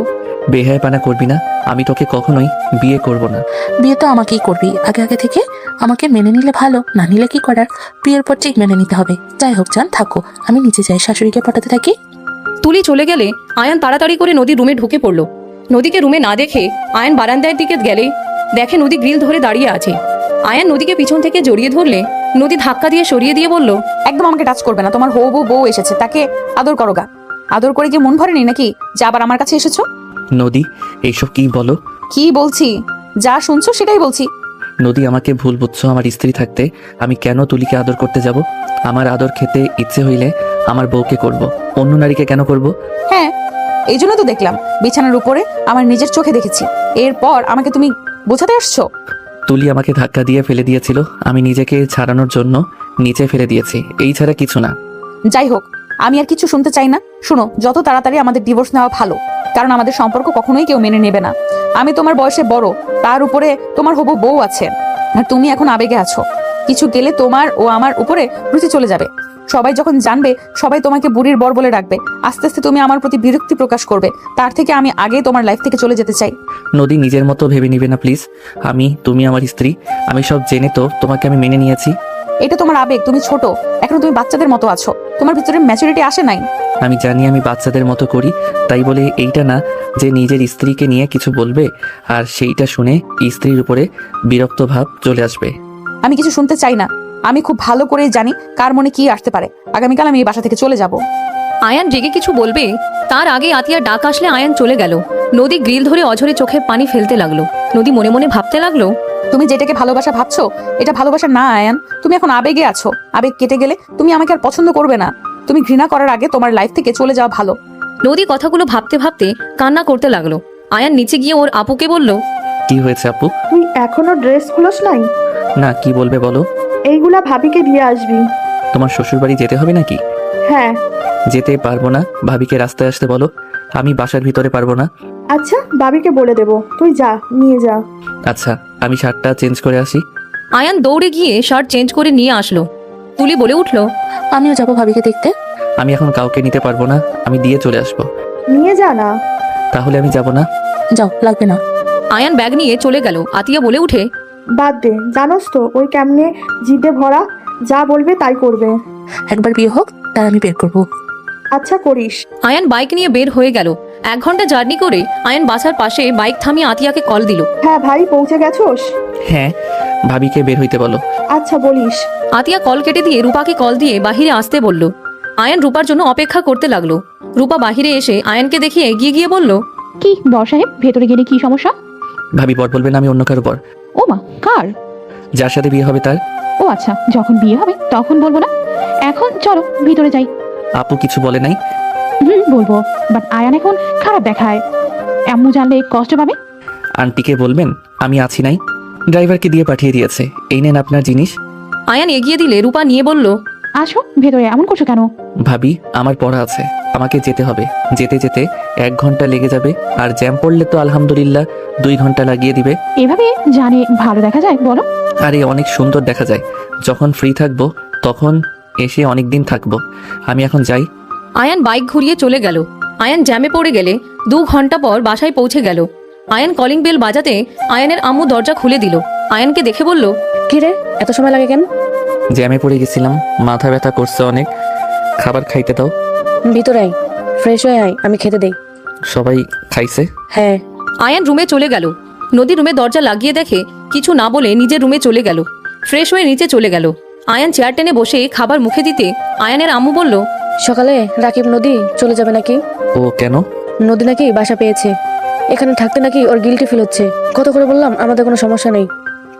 বেহায়াপনা করবি না, আমি তোকে কখনোই বিয়ে করব না।
বিয়ে তো আমাকেই করবি, আগে আগে থেকে আমাকে মেনে নিলে ভালো, না নিলে কি করার, বিয়ের পর ঠিক মেনে নিতে হবে। যাই হোক জান, থাকো, আমি নিচে যাই, শাশুড়িকে পটাতে থাকি।
তুলি চলে গেলে আয়ান তাড়াতাড়ি করে নদীর রুমে ঢুকে পড়লো। নদীকে রুমে না দেখে আয়ান বারান্দার দিকে গেলে দেখে নদী গ্রিল ধরে দাঁড়িয়ে আছে। আয়ান নদীকে পিছন থেকে জড়িয়ে ধরলে নদী ধাক্কা দিয়ে সরিয়ে দিয়ে বলল,
একদম আমাকে টাচ করবে না, তোমার হবু বউ এসেছে, তাকে আদর করো গা। আদর করে কি মন ভরেনি নাকি যে আবার আমার কাছে এসেছো?
নদী, এইসব কি বলো?
কি বলছি? যা শুনছো সেটাই বলছি।
নদী, আমাকে ভুল বুঝছো। আমার স্ত্রী থাকতে আমি কেন তুলিকে আদর করতে যাব? আমার আদর খেতে ইচ্ছে হইলে আমার বউকে করব, অন্য নারীকে কেন করব?
হ্যাঁ, এই জন্য তো দেখলাম বিছানার উপরে, আমার নিজের চোখে দেখেছি। এরপর আমাকে তুমি বোঝাতে আসছো?
তুলি আমাকে ধাক্কা দিয়ে ফেলে দিয়েছিল, আমি নিজেকে ছাড়ানোর জন্য নিচে ফেলে দিয়েছি, এই ছাড়া কিছু না।
যাই হোক, আমি আর কিছু শুনতে চাই না। শোনো, যত তাড়াতাড়ি আমাদের ডিভোর্স নেওয়া ভালো, কারণ আমাদের সম্পর্ক কখনোই কেউ মেনে নেবে না। আমি তোমার বয়সে বড়, তার উপরে তোমার হবু বউ আছে, আর তুমি এখন আবেগে আছো। কিছু গেলে তোমার ও আমার উপরে রুচি চলে যাবে। সবাই যখন জানবে, সবাই তোমাকে বুড়ির বর বলে ডাকবে। আস্তে আস্তে তুমি আমার প্রতি বিরক্তি প্রকাশ করবে। তার থেকে আমি আগে তোমার লাইফ থেকে চলে যেতে চাই।
নদী, নিজের মতো ভেবে নিবে না প্লিজ। তুমি আমার স্ত্রী, আমি সব জেনে তো তোমাকে আমি মেনে নিয়েছি।
এটা তোমার আবেগ, তুমি ছোট, এখনো তুমি বাচ্চাদের মতো আছো, তোমার ভিতরে ম্যাচুরিটি আসে নাই।
আমি জানি আমি বাচ্চাদের মতো করি, তাই বলে এইটা না যে নিজের স্ত্রীকে নিয়ে কিছু বলবে আর সেইটা শুনে স্ত্রীর উপরে বিরক্ত ভাব চলে আসবে।
আমি কিছু শুনতে চাই না। আমি খুব ভালো করেই জানি কার মনে কি আসতে পারে। আগামীকাল আমি এই বাসা থেকে চলে যাব।
আয়ান রেগে কিছু বলবে তার আগে আতিয়ার ডাক আসলে আয়ান চলে গেল। নদী গ্রিল ধরে অঝরে চোখে পানি ফেলতে লাগলো। নদী মনে মনে ভাবতে লাগলো,
তুমি যেটাকে ভালোবাসা ভাবছো, এটা ভালোবাসা না আয়ান। তুমি এখন আবেগে আছো। আবেগ কেটে গেলে তুমি আমাকে আর পছন্দ করবে না। তুমি ঘৃণা করার আগে তোমার লাইফ থেকে চলে যাওয়া ভালো।
নদী কথাগুলো ভাবতে ভাবতে কান্না করতে লাগলো। আয়ান নিচে গিয়ে ওর আপুকে বলল,
কি হয়েছে আপু?
তুই এখনো ড্রেস খুলোস নাই?
না, কি বলবে বলো।
এইগুলা ভাবিকে দিয়ে আসবি।
তোমার শ্বশুর বাড়ি যেতে হবে নাকি?
হ্যাঁ।
যেতে পারবো না, ভাবিকে রাস্তায় আসতে বলো। আমি বাসার ভিতরে পারবো না।
আচ্ছা, ভাবিকে বলে দেবো, তুই যা, নিয়ে যা।
আচ্ছা, আমি শার্টটা চেঞ্জ করে আসি।
আয়ান দৌড়ে গিয়ে শার্ট চেঞ্জ করে নিয়ে আসলো। তুলি বলে উঠলো,
আমিও যাবো ভাবিকে দেখতে।
আমি এখন কাউকে নিতে পারবো না, আমি দিয়ে চলে আসবো।
নিয়ে যা না।
তাহলে আমি যাব না।
যাও, লাগবে না।
আয়ান ব্যাগ নিয়ে চলে গেল। আতিয়া বলে উঠে,
বাদ দে, জানোস তো ওই কেমনে জিদে ভরা, যা বলবে তাই করবে।
একবার বিয়ে হোক, তার আমি বের করবো।
আচ্ছা, করিস।
আয়ান বাইক নিয়ে বের হয়ে গেল। 1 ঘন্টা জার্নি করে আয়ান বাসার পাশে বাইক থামিয়ে আতিয়াকে কল দিল।
হ্যাঁ ভাই, পৌঁছে গেছোস?
হ্যাঁ, ভাবিকে বের হইতে বলো।
আচ্ছা, বলিস।
আতিয়া কল কেটে দিয়ে রূপাকে কল দিয়ে বাহিরে আসতে বলল। আয়ান রূপার জন্য অপেক্ষা করতে লাগলো। রূপা বাহিরে এসে আয়ানকে দেখিয়ে এগিয়ে গিয়ে বলল,
কি বর সাহেব, ভেতরে গেলে কি সমস্যা?
ভাবি বর বলবেন, আমি অন্য কারো বর।
ও মা, কার?
যার সাথে বিয়ে হবে তার।
ও আচ্ছা, যখন বিয়ে হবে তখন বলবো না, এখন চলো ভিতরে যাই।
আপু কিছু বলে নাই?
বলবো, বাট আয়ান এখন খারাপ দেখায়, আম্মু জানলে কষ্ট পাবে।
আন্টিকে বলবেন আমি আছি নাই, ড্রাইভারকে দিয়ে পাঠিয়ে দিয়েছে, এই নেন আপনার জিনিস।
আয়ান এগিয়ে দিলে রূপা নিয়ে বলল,
আসো ভেতরে, এমন করছো কেন?
ভাবি, আমার পড়া আছে, আমাকে যেতে হবে। যেতে যেতে 1 ঘন্টা লেগে যাবে, আর জ্যাম পড়লে তো আলহামদুলিল্লাহ 2 ঘন্টা লাগিয়ে দিবে।
এভাবে জানে ভালো দেখা যায় বলো?
আরে অনেক সুন্দর দেখা যায়। যখন ফ্রি থাকবো তখন এসে অনেক দিন থাকবো। আমি এখন যাই।
আয়ান বাইক ঘুরিয়ে চলে গেল। আয়ান জ্যামে পড়ে গেলে 2 ঘন্টা পর বাসায় পৌঁছে গেল। আয়ান কলিং বেল বাজাতে আয়ানের আম্মু দরজা খুলে দিল। আয়ানকে দেখে বলল,
কি রে, এত সময় লাগে কেন?
জ্যামে পড়ে গেছিলাম, মাথা ব্যথা করছে অনেক, খাবার খাইতে দাও।
ভিতরে আয়, ফ্রেশ হয়ে আয়, আমি খেতে দেই।
সবাই খাইছে?
হ্যাঁ।
আয়ান রুমে চলে গেল। নদী রুমে দরজা লাগিয়ে দেখে কিছু না বলে নিজের রুমে চলে গেল। ফ্রেশ হয়ে নিচে চলে গেল। আয়ান চেয়ার টেনে বসে খাবার মুখে দিতে আয়ানের আম্মু বলল,
সকালে রাকিব নদী চলে যাবে নাকি?
ও কেন?
নদী নাকি বাসা পেয়েছে, এখানে থাকতে নাকি ওর গিল্টি ফিল হচ্ছে। কত করে বললাম আমাদের কোনো সমস্যা নেই,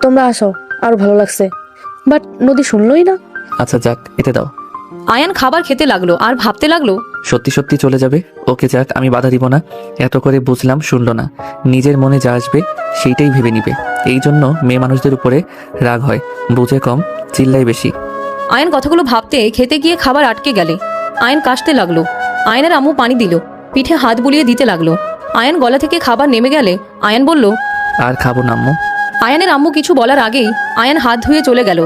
তোমরা আসো, আরো ভালো লাগছে, বাট নদী শুনলই না।
আচ্ছা যাক, এতে দাও।
আয়ান খাবার খেতে লাগলো আর ভাবতে লাগলো,
সত্যি সত্যি চলে যাবে? ওকে যাক, আমি বাধা দিব না। এত করে বুঝলাম, শুনলো না। নিজের মনে যা আসবে সেইটাই ভেবে নিবে। এই জন্য মেয়ে মানুষদের উপরে রাগ হয়, বুঝে কম, চিল্লাই বেশি।
আয়ান কথাগুলো ভাবতে খেতে গিয়ে খাবার আটকে গেলে আয়ান কাশতে লাগলো। আয়ানের আম্মু পানি দিল, পিঠে হাত বুলিয়ে দিতে লাগলো। আয়ান গলা থেকে খাবার নেমে গেলে আয়ান বলল,
আর খাবো না আম্মু।
আয়ানের আম্মু কিছু বলার আগেই আয়ান হাত ধুয়ে চলে গেল।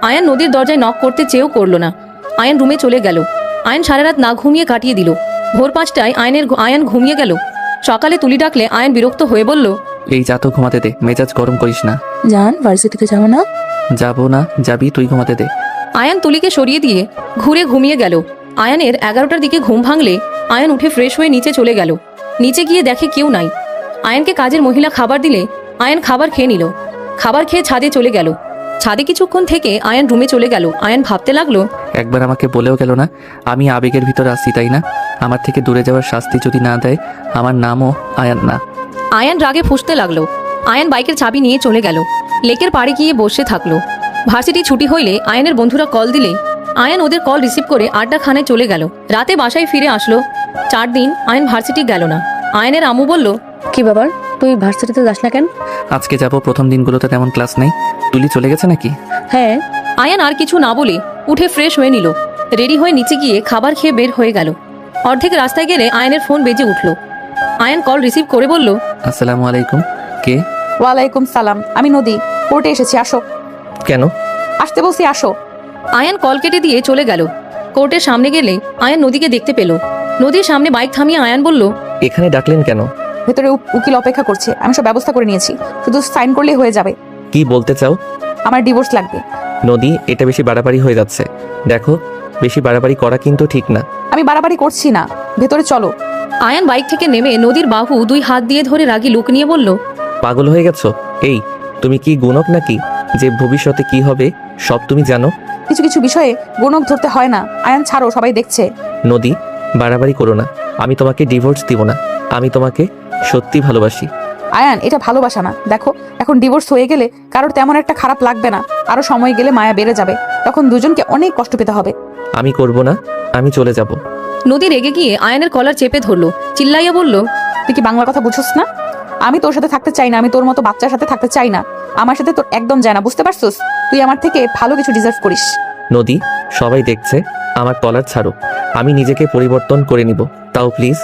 আয়ান নদীর দরজায় নক করতে চেয়েও করলো না। আয়ান রুমে চলে গেল। আয়ান সারা রাত না ঘুমিয়ে কাটিয়ে দিল। ভোর 5টায় আয়ান ঘুমিয়ে গেল। সকালে তুলি ডাকলে আয়ান বিরক্ত হয়ে বলল,
এই যা তো ঘুমাতে দে, মেজাজ গরম করিস না।
জান, ভার্সিটিতে যাবো না?
যাবো না, যাবি তুই, ঘুমাতে দে।
আয়ান তুলিকে সরিয়ে দিয়ে ঘুরে ঘুমিয়ে গেল। আয়ানের 11টার দিকে ঘুম ভাঙলে আয়ান উঠে ফ্রেশ হয়ে নিচে চলে গেল। নিচে গিয়ে দেখে কেউ নাই। আয়ানকে কাজের মহিলা খাবার দিলে আয়ান খাবার খেয়ে নিল। খাবার খেয়ে ছাদে চলে গেল। ছাদে কিছুক্ষণ থেকে আয়ান রুমে চলে গেল। আয়ান ভাবতে লাগলো,
একবার আমাকে বলেও গেল না আমি আবেগের ভিতরে আসি, তাই না? আমার থেকে দূরে যাওয়ার শাস্তি যদি না দেয়, আমার নামও আয়ান না।
আয়ান রাগে ফুঁসতে লাগলো। আয়ান বাইকের চাবি নিয়ে চলে গেল। লেকের পাড়ে গিয়ে বসে থাকলো। ভার্সিটি ছুটি হইলে আয়ানের বন্ধুরা কল দিলে আয়ান ওদের কল রিসিভ করে আড্ডাখানায় চলে গেল। রাতে বাসায় ফিরে আসলো। 4 দিন আয়ান ভার্সিটি গেল না। আয়ানের আম্মু বলল,
কি ব্যাপার, তুই ভার্সিটিতে যাস না কেন?
আজকে যাব, প্রথম দিনগুলোতে তেমন ক্লাস নেই। তুলি চলে গেছে নাকি?
হ্যাঁ।
আয়ান আর কিছু না বলে উঠে ফ্রেশ হয়ে নিল। রেডি হয়ে নিচে গিয়ে খাবার খেয়ে বের হয়ে গেল। অর্ধেক রাস্তায় গেলে আয়ানের ফোন বেজে উঠল। আয়ান কল রিসিভ করে বলল,
আসসালামু আলাইকুম। কে?
ওয়ালাইকুম সালাম, আমি নদী, কোর্টে এসেছি, আসো।
কেন?
আসতে বলছি, আসো।
আয়ান কল কেটে দিয়ে চলে গেল। কোর্টের সামনে গেলে আয়ান নদীকে দেখতে পেল। নদীর সামনে বাইক থামিয়ে আয়ান বলল,
এখানে ডাকলেন কেন?
ভেতরে উকিল অপেক্ষা করছে, আমি সব ব্যবস্থা করে নিয়েছি, শুধু সাইন করলেই হয়ে যাবে।
কি বলতে চাও?
আমার ডিভোর্স লাগবে।
নদী, এটা বেশি বাড়াবাড়ি হয়ে যাচ্ছে। দেখো, বেশি বাড়াবাড়ি করা কিন্তু ঠিক না।
আমি বাড়াবাড়ি করছি না, ভেতরে চলো।
আয়ান বাইক থেকে নেমে নদীর বাহু 2 হাত দিয়ে ধরে রাগী লুক নিয়ে বলল,
পাগল হয়ে গেছো? এই, তুমি কি গুণক নাকি যে ভবিষ্যতে কি হবে সব তুমি জানো?
কিছু কিছু বিষয়ে গুণক ধরতে হয় না। আয়ান ছাড়ো, সবাই দেখছে।
নদী, বাড়াবাড়ি করো না। আমি তোমাকে ডিভোর্স দিব না। আমি তোমাকে সত্যি ভালোবাসি।
আয়ান, এটা ভালোবাসা না। দেখো, এখন ডিভোর্স হয়ে গেলে কারোর তেমন একটা খারাপ লাগবে না। আরো সময় গেলে মায়া বেড়ে যাবে, তখন দুজনকে অনেক কষ্ট পেতে হবে।
আমি করব না, আমি চলে যাব।
নদী রেগে গিয়ে আয়ানের কলার চেপে ধরলো। চিল্লাইয়া বলল,
তুই কি বাংলা কথা বুঝছস না? আমি তোর সাথে থাকতে চাই না, আমি তোর মতো বাচ্চার সাথে থাকতে চাই না। আমার সাথে তোর একদম যায় না, বুঝতে পারছস? তুই আমার থেকে ভালো কিছু ডিজার্ভ করিস।
নদী, সবাই দেখছে, আমার তলার ছাড়ো। আমি নিজেকে পরিবর্তন করে নিব। তাও প্লিজ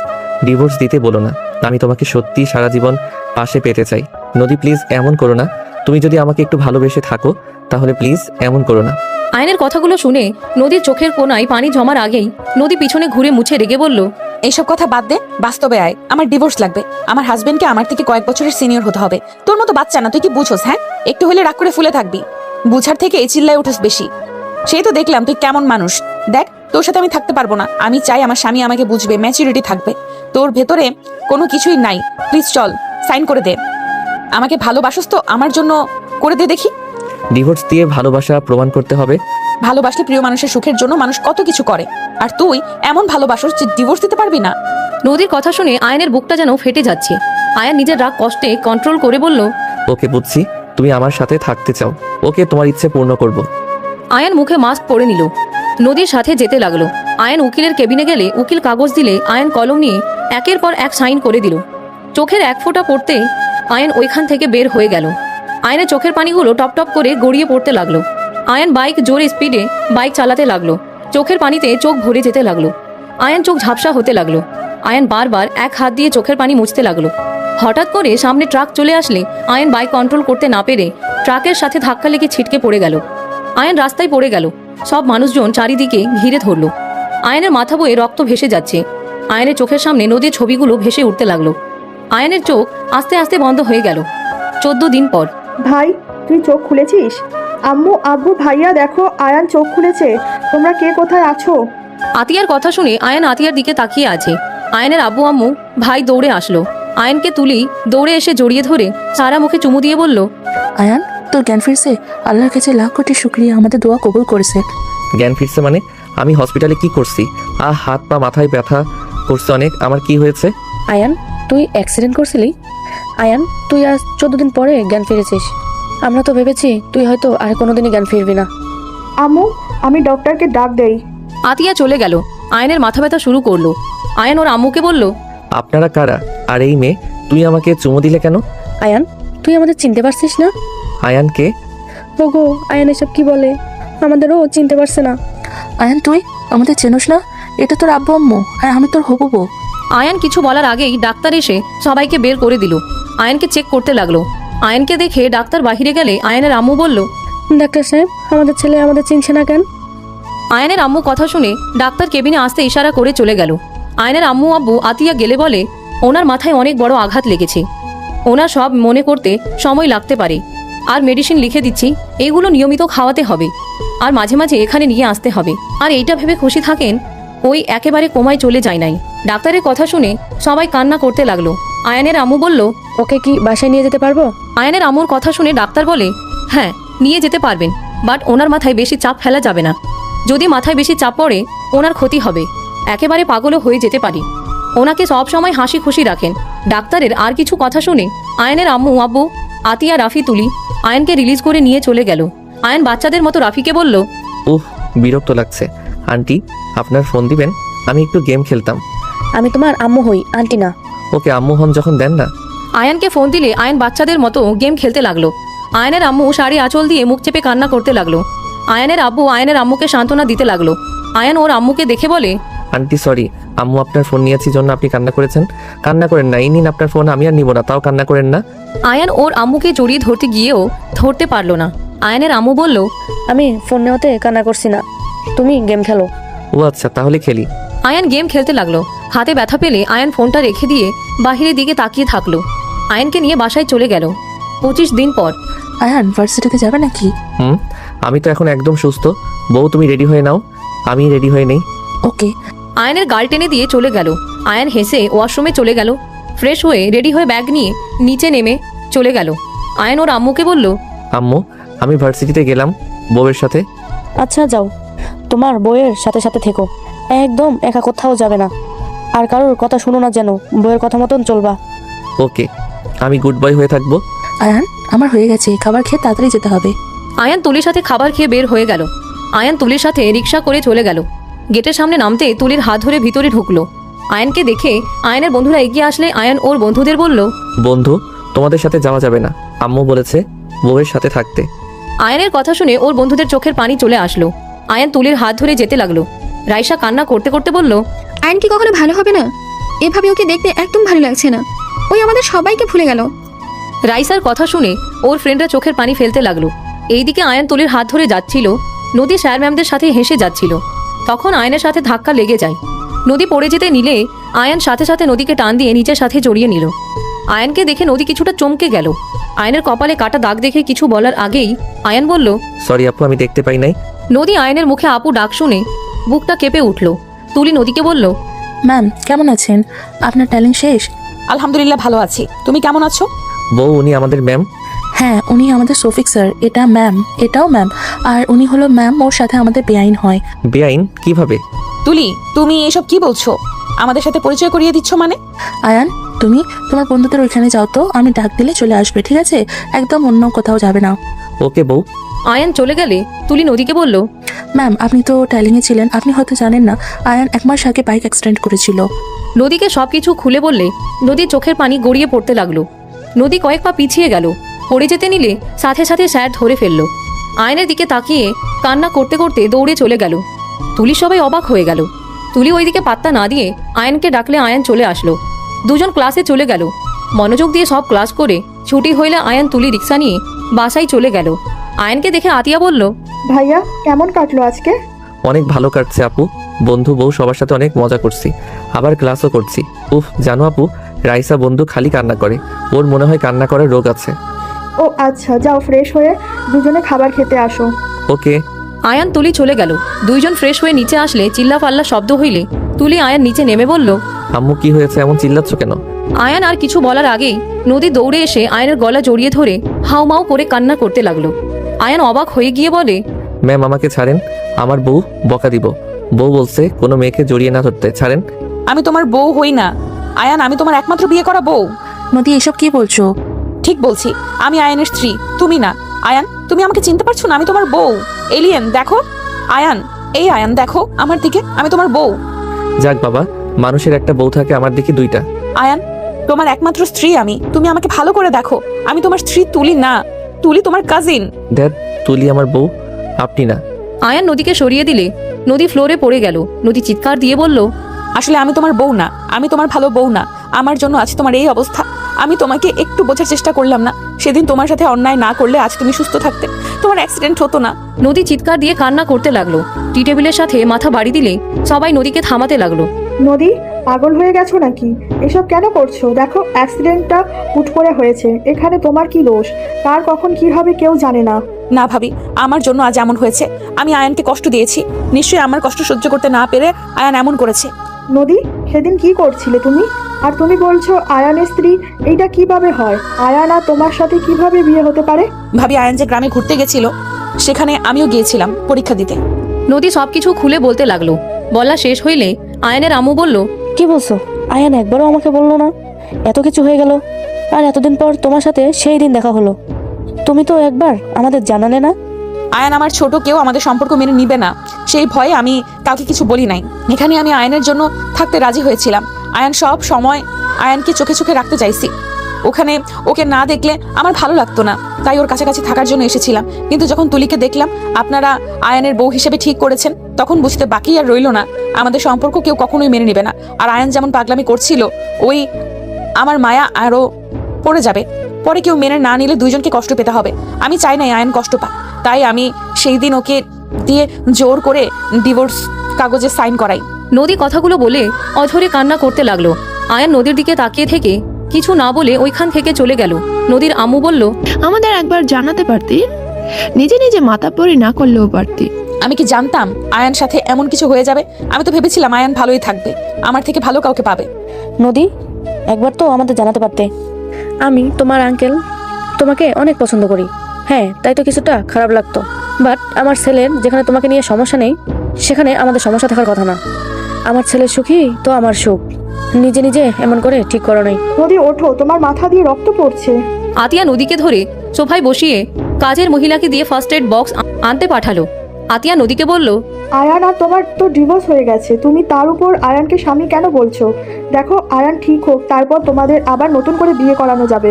ডিভোর্স দিতে বলো না। আমি তোমাকে সত্যি সারা জীবন পাশে পেতে চাই। নদী, প্লিজ এমন করো না। তুমি যদি আমাকে একটু ভালোবেসে থাকো তাহলে প্লিজ এমন করো না।
আয়নের কথাগুলো শুনে নদীর চোখের কোনায় পানি জমার আগেই নদী পিছনে ঘুরে মুছে রেগে বলল,
এইসব কথা বাদ দে, বাস্তবে আয়। আমার ডিভোর্স লাগবে। আমার হাজবেন্ডকে আমার থেকে কয়েক বছরের সিনিয়র হতে হবে। তোর মতো বাচ্চা না, তুই কি বুঝোস? হ্যাঁ, একটু হলে রাগ করে ফুলে থাকবি। বুঝার থেকে এই চিল্লায় উঠোস বেশি। সেই তো দেখলাম তুই কেমন মানুষ। দেখ, তোর সাথে আমি থাকতে পারবো না। আমি চাই আমার স্বামী আমাকে বুঝবে, ম্যাচুরিটি থাকবে। তোর ভেতরে কোনো কিছুই নাই। প্লিজ চল, সাইন করে দে। আমাকে ভালোবাসোস তো আমার জন্য করে দে দেখি।
ডিভোর্স দিয়ে ভালোবাসা প্রমাণ করতে হবে?
ভালোবাসলে প্রিয় মানুষের সুখের জন্য মানুষ কত কিছু করে, আর তুই এমন ভালোবাসোস যে ডিভোর্স দিতে পারবি না।
নদীর কথা শুনে আয়নের বুকটা যেন ফেটে যাচ্ছে। আয়ান নিজের রাগ কষ্টে কন্ট্রোল করে বলল,
ওকে, বুঝছি তুমি আমার সাথে থাকতে চাও। ওকে, তোমার ইচ্ছে পূর্ণ করব।
আয়ান মুখে মাস্ক পরে নিল। নদীর সাথে যেতে লাগলো। আয়ান উকিলের কেবিনে গেলে উকিল কাগজ দিলে আয়ান কলম নিয়ে একের পর এক সাইন করে দিল। চোখের এক ফোঁটা পড়তে আয়ান ওইখান থেকে বের হয়ে গেল। আয়নের চোখের পানিগুলো টপ টপ করে গড়িয়ে পড়তে লাগলো। আয়ান বাইক জোরে স্পিডে বাইক চালাতে লাগলো। চোখের পানিতে চোখ ভরে যেতে লাগলো। আয়ান চোখ ঝাপসা হতে লাগলো। আয়ান বারবার এক হাত দিয়ে চোখের পানি মুছতে লাগলো। হঠাৎ করে সামনে ট্রাক চলে আসলে আয়ান বাইক কন্ট্রোল করতে না পেরে ট্রাকের সাথে ধাক্কা লেগে ছিটকে পড়ে গেল। আয়ান রাস্তায় পড়ে গেল। সব মানুষজন চারিদিকে ঘিরে ধরল। আয়ানের মাথা বয়ে রক্ত ভেসে যাচ্ছে। আয়ানের চোখের সামনে নদীর ছবিগুলো ভেসে উঠতে লাগলো। আয়ানের চোখ আস্তে আস্তে বন্ধ হয়ে গেল। 14 দিন পর।
ভাই, তুই চোখ খুলেছিস? আম্মু, আব্বু, ভাইয়া, দেখো আয়ান চোখ খুলেছে। তোমরা কে কোথায় আছো?
আতিয়ার কথা শুনে আয়ান আতিয়ার দিকে তাকিয়ে আছে। আয়ানের আব্বু আম্মু ভাই দৌড়ে আসলো। আয়ানকে তুলি দৌড়ে এসে জড়িয়ে ধরে সারা মুখে চুমু দিয়ে বলল,
আয়ান, তোর জ্ঞান ফিরছে। আল্লাহর কাছে লাখ কোটি শুকরিয়া, আমাদের দোয়া কবুল করেছে।
জ্ঞান ফিরছে মানে? আমি হসপিটালে কি করছি? হাত পা মাথায় ব্যথা করছে অনেক। আমার কি হয়েছে?
আয়ান, তুই অ্যাক্সিডেন্ট করছিলি? আয়ান, তুই আজ 14 দিন পরে জ্ঞান ফিরেছিস। আমরা তো ভেবেছি তুই হয়তো আর কোনোদিনই জ্ঞান ফিরবি না।
আম্মু, আমি ডক্টরকে ডাক দেই।
আতিয়া চলে গেল। আয়নের মাথা ব্যথা শুরু করলো। আয়ান ওর আম্মুকে বলল,
আপনারা কারা? আর এই মেয়ে, তুই আমাকে চুমু দিলে কেন?
আয়ান, তুই আমাদের চিনতে পারছিস না?
আয়ানকে?
ওগো, আয়ান এসব কি বলে? আমাদেরও চিনতে পারছে না।
আয়ান, তুই আমাদের চেনোস না? এটা তোর আব্বু আম্মু, আর আমি তোর হবু বউ।
আয়ান কিছু বলার আগেই ডাক্তার এসে সবাইকে বের করে দিল। আয়ানকে চেক করতে লাগলো। আয়ানকে দেখে ডাক্তার বাহিরে গেলে আয়ানের আম্মু বলল,
ডাক্তার সাহেব, আমাদের ছেলে আমাদের চিনছে না কেন?
আয়ানের আম্মু কথা শুনে ডাক্তার কেবিনে আসতে ইশারা করে চলে গেল। আয়ানের আম্মু আব্বু আতিয়া গেলে বলে, ওনার মাথায় অনেক বড় আঘাত লেগেছে। ওনার সব মনে করতে সময় লাগতে পারে। আর মেডিসিন লিখে দিচ্ছি, এইগুলো নিয়মিত খাওয়াতে হবে। আর মাঝে মাঝে এখানে নিয়ে আসতে হবে। আর এইটা ভেবে খুশি থাকেন ওই একেবারে কোমায় চলে যায় নাই। ডাক্তারের কথা শুনে সবাই কান্না করতে লাগলো। আয়ানের আম্মু বলল,
ওকে কি বাসায় নিয়ে যেতে পারবো?
আয়ানের আম্মুর কথা শুনে ডাক্তার বলে, হ্যাঁ, নিয়ে যেতে পারবেন, বাট ওনার মাথায় বেশি চাপ ফেলা যাবে না। যদি মাথায় বেশি চাপ পড়ে ওনার ক্ষতি হবে, একেবারে পাগলও হয়ে যেতে পারি। ওনাকে সব সময় হাসি খুশি রাখেন। ডাক্তারের আর কিছু কথা শুনে আয়নের আম্মু আব্বু আতিয়া রাফি তুলি আয়নকে রিলিজ করে নিয়ে চলে গেল। আয়ন বাচ্চাদের মতো রাফিকে বলল,
উহ, বিরক্ত লাগছে। আন্টি, আপনার ফোন দিবেন? আমি একটু গেম খেলতাম।
আমি তোমার আম্মু হই, আন্টি না।
ওকে, আম্মু হন যখন দেন না।
আয়নকে ফোন দিলে আয়ন বাচ্চাদের মতো গেম খেলতে লাগলো। আয়নের আম্মু শাড়ি আঁচল দিয়ে মুখ চেপে কান্না করতে লাগলো। আয়নের আব্বু আয়নের আম্মুকে সান্ত্বনা দিতে লাগলো। আয়ন ওর আম্মুকে দেখে বলে,
আন্টি সরি, আম্মু আপনার ফোন নিয়েছি জন্য আপনি কান্না করেছেন। কান্না করেন না, এই নিন আপনার ফোন, আমি আর নিব না, তাও কান্না করেন না।
আয়ন ওর আম্মুকে জড়িয়ে ধরতে গিয়েও ধরতে পারলো না। আয়নের আম্মু বলল,
আমি ফোন নেওয়াতে কান্না করছি না, তুমি গেম খেলো।
ও আচ্ছা, তাহলে খেলি।
আয়ন গেম খেলতে লাগলো। হাতে ব্যথা পেলে আয়ন ফোনটা রেখে দিয়ে বাহিরের দিকে তাকিয়ে থাকলো। আয়নকে নিয়ে বাসায় চলে গেল। 25 দিন পর।
আয়ান ভার্সিটিতে যাবে নাকি?
আমি তো এখন একদম সুস্থ। বউ, তুমি রেডি হয়ে নাও, আমি রেডি হয়ে নেই।
ওকে।
আয়নের গাল টেনে দিয়ে চলে গেল। আয়ন হেসে ওয়াশরুমে চলে গেল। ফ্রেশ হয়ে রেডি হয়ে ব্যাগ নিয়ে নিচে নেমে চলে গেল। আয়ন ওর আম্মুকে বলল,
আম্মু, আমি ভার্সিটিতে গেলাম বউয়ের সাথে।
আচ্ছা যাও, তোমার বইয়ের সাথে সাথে থেকো, একদম একা কোথাও যাবে না, আর কারোর কথা শুনো না, যেন বইয়ের কথা মতন চলবা।
ওকে, আমি গুড বয় হয়ে থাকবো।
আয়ান, আমার হয়ে গেছে, খাবার খেয়ে তাড়াতাড়ি যেতে হবে।
আয়ন তুলির সাথে খাবার খেয়ে বের হয়ে গেল। আয়ন তুলির সাথে রিক্সা করে চলে গেল। গেটের সামনে নামতে তুলির হাত ধরে ভিতরে ঢুকলো। আয়নকে দেখে আয়নের বন্ধুরা এগিয়ে আসলে আয়ন ওর বন্ধুদের বলল,
বন্ধু, তোমাদের সাথে যাওয়া যাবে না, আম্মু বলেছে বউয়ের সাথে থাকতে।
আয়নের কথা শুনে ওর বন্ধুদের চোখের পানি চলে আসলো। আয়ন তুলির হাত ধরে যেতে লাগলো। রাইসা কান্না করতে করতে বলল,
আয়ন কি কখনো ভালো হবে না? এভাবে ওকে দেখতে একদম ভালো লাগছে না, ওই আমাদের সবাইকে ভুলে গেল।
রাইসার কথা শুনে ওর ফ্রেন্ডরা চোখের পানি ফেলতে লাগলো। এইদিকে আয়ন তুলির হাত ধরে যাচ্ছিল। নদী স্যার ম্যামদের সাথে হেসে যাচ্ছিল। তখন আয়নের সাথে ধাক্কা লেগে যায়। নদী পড়ে যেতে নিলে আয়ন সাথে সাথে নদীকে টান দিয়ে নিচের সাথে জড়িয়ে নিল। আয়নকে দেখে নদী কিছুটা চমকে গেল। আয়নের কপালে কাটা দাগ দেখে কিছু বলার আগেই আয়ন বলল,
সরি আপু, আমি দেখতে পাই নাই।
নদী আয়নের মুখে আপু ডাক শুনে বুকটা কেঁপে উঠল। তুলি নদীকে বলল,
ম্যাম কেমন আছেন? আপনার ট্যালেন্ট শেষ?
আলহামদুলিল্লাহ ভালো আছি, তুমি কেমন আছো?
বউ, উনি আমাদের ম্যাম।
হ্যাঁ, উনি আমাদের সফিক স্যার, এটা ম্যাম, এটাও ম্যাম, আর উনি হলো ম্যাম, ওর সাথে আমাদের বেআইন হয়।
বেআইন কিভাবে?
তুলি, তুমি এসব কি বলছো? আমাদের সাথে পরিচয় করিয়ে দিচ্ছ মানে?
আয়ান, তুমি তোমার বন্ধুদের ওইখানে যাও তো, আমি ডাক দিলে চলে আসবে, ঠিক আছে? একদম অন্য কোথাও যাবে না।
ওকে বউ।
আয়ন চলে গেলে তুলি নদীকে বলল,
ম্যাম আপনি তো ট্যালিংয়ে ছিলেন, আপনি হয়তো জানেন না আয়ান 1 মাস আগে বাইক অ্যাক্সিডেন্ট করেছিল।
নদীকে সবকিছু খুলে বললে নদীর চোখের পানি গড়িয়ে পড়তে লাগলো। নদী কয়েক পা পিছিয়ে গেল। পড়ে যেতে নিলে সাথে সাথে স্যার ধরে ফেললো। আয়নের দিকে তাকিয়ে কান্না করতে করতে দৌড়ে চলে গেল। তুলি সবাই অবাক হয়ে গেল। তুলি ওইদিকে পাত্তা না দিয়ে আয়নকে ডাকলে আয়ন চলে আসলো। দুজন ক্লাসে চলে গেল। মনোযোগ দিয়ে সব ক্লাস করে ছুটি হইলে আয়ন তুলি রিক্সা নিয়ে বাসায় চলে গেল। আয়নকে দেখে আতিয়া বলল,
ভাইয়া কেমন কাটলো আজকে?
অনেক ভালো কাটছে আপু, বন্ধু বউ সবার সাথে অনেক মজা করছি, আবার ক্লাসও করছি। উফ, জানো আপু, রাইসা বন্ধু খালি কান্না করে, ওর মনে হয় কান্না করার রোগ আছে।
ও আচ্ছা, যাও ফ্রেশ হয়ে দুজনে খাবার খেতে আসো।
ওকে।
আয়ান তুলি চলে গেল। দুইজন ফ্রেশ হয়ে নিচে আসলে চিল্লা পাল্লা শব্দ হইলে তুলি আয়ান নিচে নেমে বলল,
আম্মু কি হয়েছে, এমন চিল্লাচ্ছ কেন?
আয়ান আর কিছু বলার আগেই নদী দৌড়ে এসে আয়নের গলা জড়িয়ে ধরে হাউমাউ করে কান্না করতে লাগলো। আয়ান অবাক হয়ে গিয়ে বলে,
ম্যাম আমাকে ছাড়েন, আমার বউ বকা দিব। বউ বলছে কোনো মেয়েকে জড়িয়ে না ধরতে, ছাড়েন।
আমি তোমার বউ হই না আয়ান, আমি তোমার একমাত্র বিয়ে করা বউ।
নদী এসব কি বলছো?
ঠিক বলছি, আমি আয়ানের স্ত্রী, তুমি না। আয়ান, তুমি আমাকে চিনতে পারছো না? আমি তোমার বউ। এলিয়েন দেখো। আয়ান, এই আয়ান দেখো আমার দিকে, আমি তোমার বউ।
যাক বাবা, মানুষের একটা বউ থাকে, আমার দিকে 2টা।
আয়ান, তোমার একমাত্র স্ত্রী আমি, তুমি আমাকে ভালো করে দেখো। আমি তোমার স্ত্রী তুলি না, তুলি তোমার কাজিন।
দেখ, তুলি আমার বউ, আপনি না।
আয়ান নদীকে সরিয়ে দিলে নদী ফ্লোরে পড়ে গেল। নদী চিৎকার দিয়ে বলল,
আসলে আমি তোমার বউ না, আমি তোমার ভালো বউ না। আমার জন্য আজ তোমার এই অবস্থা। আমি তোমাকে একটু বোঝার চেষ্টা করলাম না। সেদিন তোমার সাথে অন্যায় না করলে আজ তুমি সুস্থ থাকতে, তোমার অ্যাক্সিডেন্ট হতো না।
নদী চিৎকার দিয়ে কান্না করতে লাগলো। টি টেবিলের সাথে মাথা বাড়ি দিলে সবাই নদীকে থামাতে লাগলো।
নদী, পাগল হয়ে গেছো নাকি? এসব কেন করছো? দেখো অ্যাক্সিডেন্টটা হুট করে হয়েছে, এখানে তোমার কি দোষ? কার কখন কি হবে কেউ জানে না।
না ভাবি, আমার জন্য আজ এমন হয়েছে। আমি আয়ানকে কষ্ট দিয়েছি, নিশ্চয়ই আমার কষ্ট সহ্য করতে না পেরে আয়ান এমন করেছে।
নদী, সেদিন কি করছিলে তুমি? আর তুমি বলছো আয়ানের স্ত্রী, এইটা কিভাবে হয়? আয়ান আর তোমার সাথে কিভাবে বিয়ে হতে পারে?
ভাবি, আয়ান যে গ্রামে ঘুরতে গেছিল, সেখানে আমিও গিয়েছিলাম পরীক্ষা দিতে।
নদী সবকিছু খুলে বলতে লাগলো। বলা শেষ হইলে আয়নের আম্মু বলল,
কি বলছো? আয়ান একবারও আমাকে বললো না? এত কিছু হয়ে গেল, আর এতদিন পর তোমার সাথে সেই দিন দেখা হলো, তুমি তো একবার আমাদের জানালে না।
আয়ান আমার ছোট, কেউ আমাদের সম্পর্ক মেনে নিবে না, সেই ভয়ে আমি কাউকে কিছু বলি নাই। এখানে আমি আয়ানের জন্য থাকতে রাজি হয়েছিলাম। আয়ান সব সময় আয়ানকে চোখে চোখে রাখতে চাইছি। ওখানে ওকে না দেখলে আমার ভালো লাগতো না, তাই ওর কাছাকাছি থাকার জন্য এসেছিলাম। কিন্তু যখন তুলিকে দেখলাম আপনারা আয়ানের বউ হিসেবে ঠিক করেছেন, তখন বুঝতে বাকি আর রইল না আমাদের সম্পর্ক কেউ কখনোই মেনে নেবে না। আর আয়ান যেমন পাগলামি করছিল, ওই আমার মায়া আরও পড়ে যাবে। পরে কেউ মেনে না নিলে দুইজনকে কষ্ট পেতে হবে। আমি চাই না আয়ান কষ্ট পাক, তাই আমি সেই দিন ওকে দিয়ে জোর করে ডিভোর্স কাগজে সাইন করাই।
নদী কথাগুলো বলে অঝরে কান্না করতে লাগলো। আয়ান নদীর দিকে তাকিয়ে থেকে কিছু না বলে ওইখান থেকে চলে গেল। নদীর আম্মু বলল,
আমাদের একবার জানাতে পারতি, নিজে নিজে মাতাব্বরি না করলেও পারতি।
আমি কি জানতাম আয়ান সাথে এমন কিছু হয়ে যাবে? আমি তো ভেবেছিলাম আয়ান ভালোই থাকবে, আমার থেকে ভালো কাউকে পাবে।
নদী, একবার তো আমাদের জানাতে পারতে। আমি তোমার আঙ্কেল, তোমাকে অনেক পছন্দ করি। হ্যাঁ, তাই তো কিছুটা খারাপ লাগতো, বাট আমার ছেলের যেখানে তোমাকে নিয়ে সমস্যা নেই, সেখানে আমাদের সমস্যা থাকার কথা না। আমার ছেলের সুখী তো আমার সুখ, নিজে নিজে এমন করে ঠিক করো নাই।
নদী ওঠো, তোমার মাথা দিয়ে রক্ত পড়ছে।
আতিয়া নদীকে ধরে সোফায় বসিয়ে কাজের মহিলাকে দিয়ে ফার্স্ট এড বক্স আনতে পাঠালো। আতিয়া নদীকে বলল,
আয়ান আর তোমার তো ডিভোর্স হয়ে গেছে, তুমি তার উপর আয়ানকে স্বামী কেন বলছো? দেখো, আয়ান ঠিক হোক, তারপর তোমাদের আবার নতুন করে বিয়ে করানো যাবে।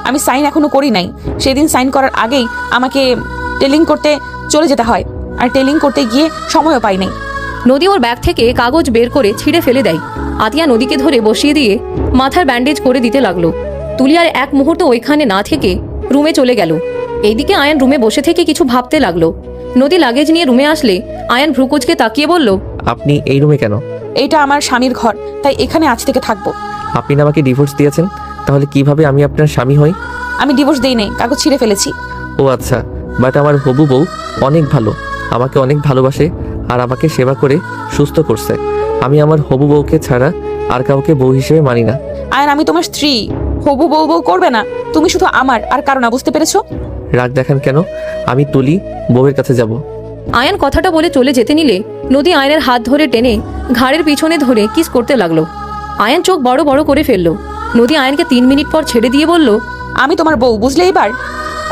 আমি সাইন এখনো করি নাই। সেদিন সাইন করার আগেই আমাকে টেলিং করতে চলে যেতে হয়, আর টেলিং করতে গিয়ে সময়ও পাই নাই।
নদী ওর ব্যাগ থেকে কাগজ বের করে ছিঁড়ে ফেলে দেয়। আতিয়া নদীকে ধরে বসিয়ে দিয়ে মাথার ব্যান্ডেজ করে দিতে লাগলো। তুলি আর এক মুহূর্ত ওইখানে না থেকে রুমে চলে গেল। এইদিকে আয়ান রুমে বসে থেকে কিছু ভাবতে লাগলো। নদী লাগেজ নিয়ে রুমে আসলে আয়ান ভ্রুকুচকে তাকিয়ে বলল,
আপনি এই রুমে কেন?
এইটা আমার স্বামীর ঘর, তাই এখানে আজ থেকে থাকবো।
আপনি না আমাকে ডিভোর্স দিয়েছেন, তাহলে কিভাবে আমি আপনার স্বামী হই?
আমি ডিভোর্স দেই নাই, কাগজ ছিঁড়ে ফেলেছি।
ও আচ্ছা, বাট আমার হবু বউ অনেক ভালো, আমাকে অনেক ভালোবাসে আর আমাকে সেবা করে সুস্থ করছে। আমি আমার হবু বউকে ছাড়া আর কাউকে বউ হিসেবে মানি না।
আয়ান, আমি তোমার স্ত্রী, হবু বউ বউ করবে না। তুমি শুধু আমার আর কারো না, বুঝতে পেরেছো?
রাগ দেখান কেন? আমি তুলি বউয়ের কাছে যাব।
আয়ান কথাটা বলে চলে যেতে নিলে নদী আয়নের হাত ধরে টেনে ঘাড়ের পিছনে ধরে কিস করতে লাগলো। আয়ান চোখ বড় বড় করে ফেললো। নদী আয়ানকে 3 মিনিট পর ছেড়ে দিয়ে বলল,
আমি তোমার বউ, বুঝলে? এবার